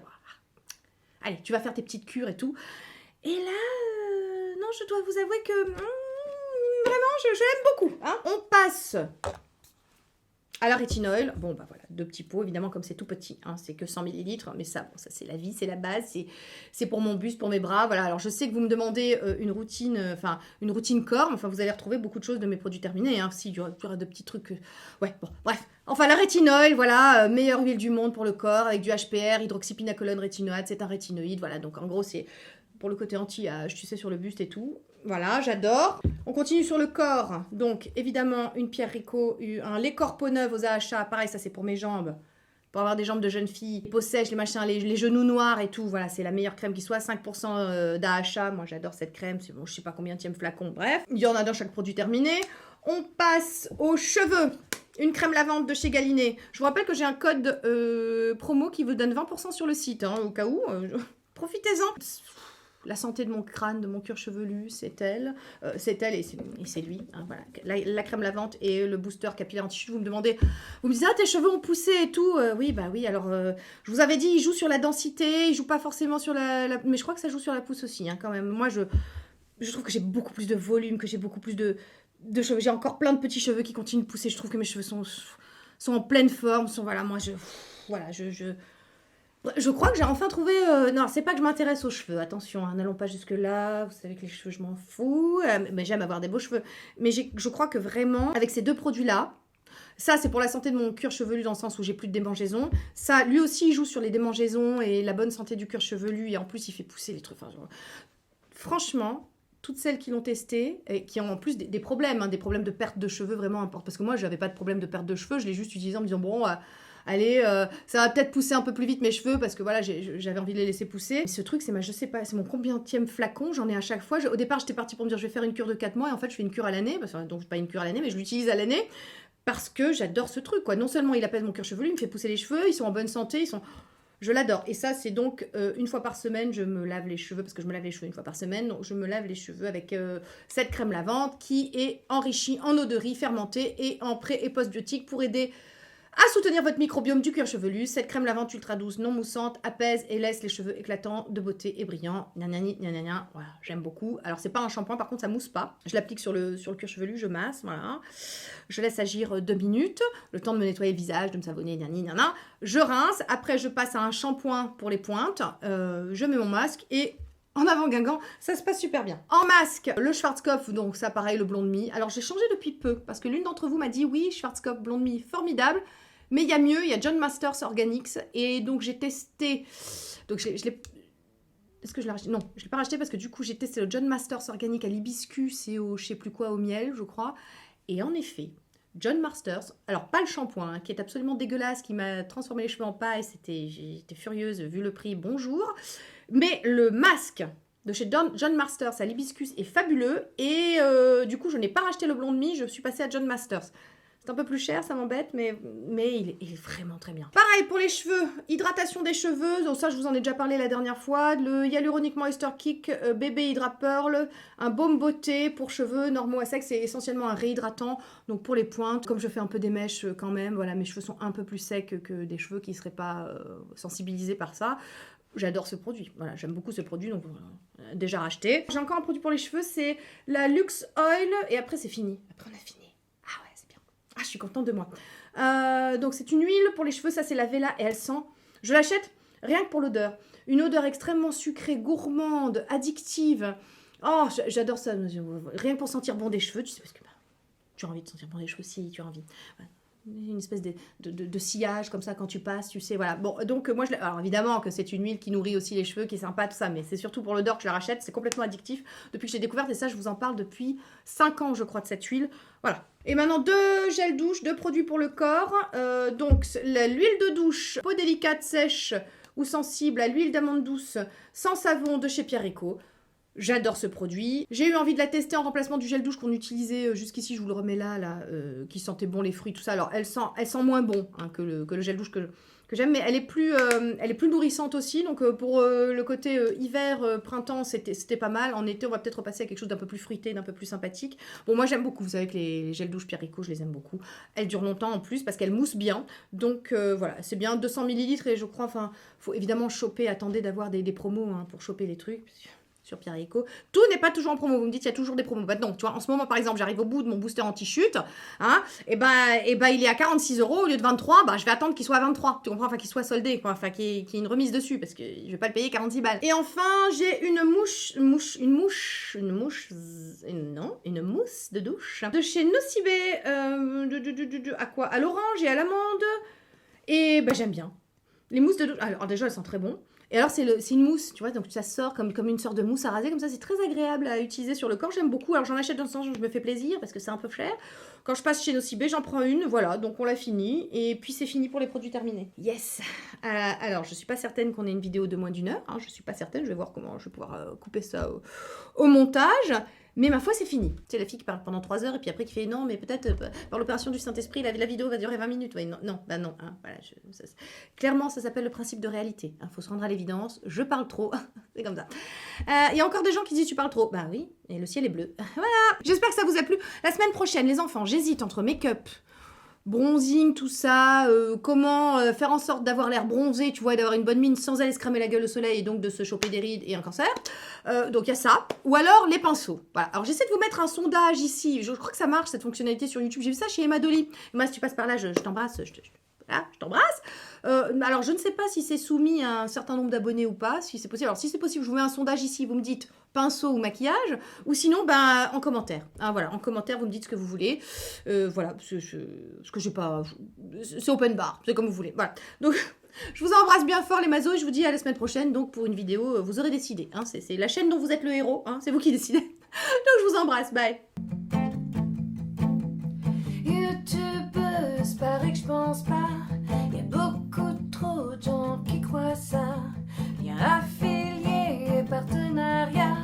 allez, tu vas faire tes petites cures et tout. Et là, non, je dois vous avouer que vraiment, je l'aime beaucoup. Hein. On passe à la rétinoïl. Bon, bah voilà, 2 petits pots, évidemment, comme c'est tout petit, hein, c'est que 100 ml, mais ça, bon, ça c'est la vie, c'est la base, c'est pour mon buste, pour mes bras, voilà. Alors, je sais que vous me demandez une routine corps, enfin, vous allez retrouver beaucoup de choses de mes produits terminés, hein, si, il y aura de petits trucs, ouais, bon, bref. Enfin, la rétinoïl, voilà, meilleure huile du monde pour le corps, avec du HPR, hydroxypinacolone rétinoate, c'est un rétinoïde, voilà, donc en gros, c'est pour le côté anti-âge, tu sais, sur le buste et tout. Voilà, j'adore. On continue sur le corps. Donc, évidemment, une Pierre Rico, un lait Corpo Neuf aux AHA. Pareil, ça, c'est pour mes jambes. Pour avoir des jambes de jeune fille. Les peaux sèches, les machins, les genoux noirs et tout. Voilà, c'est la meilleure crème qui soit. 5% d'AHA. Moi, j'adore cette crème. C'est bon, je sais pas combien de flacon. Bref, il y en a dans chaque produit terminé. On passe aux cheveux. Une crème lavande de chez Galiné. Je vous rappelle que j'ai un code promo qui vous donne 20% sur le site. Hein, au cas où. Profitez-en. La santé de mon crâne, de mon cuir chevelu, c'est elle et c'est lui. Hein, voilà. La crème lavante et le booster capillaire anti-chute. Vous me dites, tes cheveux ont poussé et tout. Oui, bah oui, alors je vous avais dit, il joue sur la densité, il joue pas forcément sur mais je crois que ça joue sur la pousse aussi, hein, quand même. Moi, je trouve que j'ai beaucoup plus de volume, que j'ai beaucoup plus de cheveux. J'ai encore plein de petits cheveux qui continuent de pousser. Je trouve que mes cheveux sont en pleine forme. Voilà, moi, je crois que j'ai enfin trouvé... Non, c'est pas que je m'intéresse aux cheveux, attention, hein, n'allons pas jusque-là, vous savez que les cheveux, je m'en fous, mais j'aime avoir des beaux cheveux. Mais je crois que vraiment, avec ces 2 produits-là, ça, c'est pour la santé de mon cuir chevelu dans le sens où j'ai plus de démangeaisons. Ça, lui aussi, il joue sur les démangeaisons et la bonne santé du cuir chevelu, et en plus, il fait pousser les trucs. Enfin, franchement, toutes celles qui l'ont testé, et qui ont en plus des problèmes, hein, des problèmes de perte de cheveux vraiment importants. Parce que moi, je n'avais pas de problème de perte de cheveux, je l'ai juste utilisé en me disant, bon... allez, ça va peut-être pousser un peu plus vite mes cheveux parce que voilà, j'avais envie de les laisser pousser. Et ce truc, je sais pas, c'est mon combienième flacon, j'en ai à chaque fois. Au départ, j'étais partie pour me dire je vais faire une cure de 4 mois et en fait, je fais une cure à l'année. Donc, pas une cure à l'année, mais je l'utilise à l'année parce que j'adore ce truc, quoi. Non seulement il apaise mon cuir chevelu, il me fait pousser les cheveux, ils sont en bonne santé, je l'adore. Et ça, c'est donc une fois par semaine, je me lave les cheveux, parce que je me lave les cheveux une fois par semaine. Donc, je me lave les cheveux avec cette crème lavante qui est enrichie en eau de riz fermentée et en pré- et postbiotiques pour aider à soutenir votre microbiome du cuir chevelu. Cette crème lavante ultra douce, non moussante, apaise et laisse les cheveux éclatants, de beauté et brillants. Voilà, j'aime beaucoup. Alors, c'est pas un shampoing, par contre, ça mousse pas. Je l'applique sur le cuir chevelu, je masse, voilà. Je laisse agir 2 minutes, le temps de me nettoyer le visage, de me savonner, Je rince, après je passe à un shampoing pour les pointes, je mets mon masque et... En avant Guingamp, ça se passe super bien. En masque, le Schwarzkopf, donc ça pareil, le blond de mie. Alors j'ai changé depuis peu, parce que l'une d'entre vous m'a dit oui, Schwarzkopf blond de mie, formidable. Mais il y a mieux, il y a John Masters Organics. Et donc j'ai testé... Donc je l'ai... Est-ce que je l'ai racheté? Non, je ne l'ai pas racheté parce que du coup j'ai testé le John Masters Organic à l'hibiscus et au je sais plus quoi, au miel, je crois. Et en effet, John Masters, alors pas le shampoing, hein, qui est absolument dégueulasse, qui m'a transformé les cheveux en paille, j'étais furieuse vu le prix, bonjour. Mais le masque de chez John Masters à l'hibiscus est fabuleux. Et du coup, je n'ai pas racheté le blond de mie, je suis passée à John Masters. C'est un peu plus cher, ça m'embête, mais il est vraiment très bien. Pareil pour les cheveux, hydratation des cheveux, donc ça je vous en ai déjà parlé la dernière fois, le Hyaluronic Moisture Kick Bébé Hydra Pearl, un baume beauté pour cheveux normaux à sec, c'est essentiellement un réhydratant, donc pour les pointes, comme je fais un peu des mèches quand même, voilà, mes cheveux sont un peu plus secs que des cheveux qui ne seraient pas sensibilisés par ça. J'adore ce produit, voilà, j'aime beaucoup ce produit, donc déjà racheté. J'ai encore un produit pour les cheveux, c'est la Luxe Oil, et après c'est fini, après on a fini. Ah, je suis contente de moi. Donc, c'est une huile pour les cheveux. Ça, c'est la Vela et elle sent... Je l'achète rien que pour l'odeur. Une odeur extrêmement sucrée, gourmande, addictive. Oh, j'adore ça. Rien que pour sentir bon des cheveux. Tu sais, parce que tu as envie de sentir bon des cheveux si tu as envie. Ouais. une espèce de sillage comme ça quand tu passes, tu sais, voilà. Bon, donc moi, alors évidemment que c'est une huile qui nourrit aussi les cheveux, qui est sympa, tout ça, mais c'est surtout pour l'odeur que je la rachète, c'est complètement addictif depuis que j'ai découvert, et ça, je vous en parle depuis 5 ans, je crois, de cette huile. Voilà. Et maintenant, 2 gels douche, 2 produits pour le corps. Donc, l'huile de douche, peau délicate, sèche ou sensible à l'huile d'amande douce, sans savon de chez Pierre Eco. J'adore ce produit. J'ai eu envie de la tester en remplacement du gel douche qu'on utilisait jusqu'ici. Je vous le remets là, qui sentait bon les fruits, tout ça. Alors, elle sent moins bon hein, que le gel douche que j'aime, mais elle est plus nourrissante aussi. Donc, pour le côté hiver, printemps, c'était pas mal. En été, on va peut-être repasser à quelque chose d'un peu plus fruité, d'un peu plus sympathique. Bon, moi, j'aime beaucoup. Vous savez que les gels douche Pierre Eco, je les aime beaucoup. Elles durent longtemps en plus parce qu'elles moussent bien. Donc, voilà, c'est bien 200 ml et je crois, enfin, faut évidemment choper. Attendez d'avoir des promos hein, pour choper les trucs. Sur Pierre Eco. Tout n'est pas toujours en promo. Vous me dites, il y a toujours des promos. Bah non, tu vois, en ce moment, par exemple, j'arrive au bout de mon booster anti-chute, hein, et ben, il est à 46 € au lieu de 23, bah, je vais attendre qu'il soit à 23. Tu comprends? Enfin, qu'il soit soldé, quoi. Enfin, qu'il y ait une remise dessus, parce que je vais pas le payer 46 balles. Et enfin, j'ai une mousse de douche de chez Nocibé, à quoi? À l'orange et à l'amande. Et bah, j'aime bien. Les mousses de douche, alors déjà, elles sont très bonnes. Et alors, c'est une mousse, tu vois, donc ça sort comme une sorte de mousse à raser, comme ça, c'est très agréable à utiliser sur le corps, j'aime beaucoup. Alors, j'en achète dans ce sens, je me fais plaisir, parce que c'est un peu cher. Quand je passe chez Nocibé, j'en prends une, voilà, donc on l'a fini, et puis c'est fini pour les produits terminés. Yes. Alors, je suis pas certaine qu'on ait une vidéo de moins d'1 heure, hein, je suis pas certaine, je vais voir comment je vais pouvoir couper ça au montage. Mais ma foi, c'est fini. C'est la fille qui parle pendant 3 heures et puis après qui fait non, mais peut-être par l'opération du Saint-Esprit, la vidéo va durer 20 minutes. Ouais, non, bah non. Hein, voilà, clairement, ça s'appelle le principe de réalité. Il faut se rendre à l'évidence. Je parle trop. C'est comme ça. Il y a encore des gens qui disent tu parles trop. Bah oui, et le ciel est bleu. Voilà. J'espère que ça vous a plu. La semaine prochaine, les enfants, j'hésite entre make-up, bronzing, tout ça, comment faire en sorte d'avoir l'air bronzé, tu vois, et d'avoir une bonne mine sans aller se cramer la gueule au soleil et donc de se choper des rides et un cancer. Donc il y a ça. Ou alors les pinceaux. Voilà. Alors j'essaie de vous mettre un sondage ici. Je crois que ça marche cette fonctionnalité sur YouTube. J'ai vu ça chez Emma Dolly. Moi, si tu passes par là, je t'embrasse. Voilà, je t'embrasse. Alors, je ne sais pas si c'est soumis à un certain nombre d'abonnés ou pas, si c'est possible. Alors, si c'est possible, je vous mets un sondage ici, vous me dites pinceau ou maquillage, ou sinon, ben, en commentaire. Ah, voilà, en commentaire, vous me dites ce que vous voulez. Voilà, ce que j'ai pas... C'est open bar, c'est comme vous voulez. Voilà, donc... Je vous embrasse bien fort les mazos et je vous dis à la semaine prochaine donc pour une vidéo, vous aurez décidé. Hein, c'est la chaîne dont vous êtes le héros, hein, c'est vous qui décidez. Donc je vous embrasse, bye. YouTubeuse, paraît que je pense pas. Y a beaucoup trop de gens qui croient ça. Lien affilié, partenariat.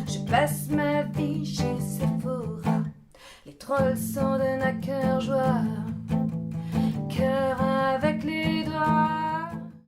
Je passe ma vie chez Sephora. Les trolls sont de Naka.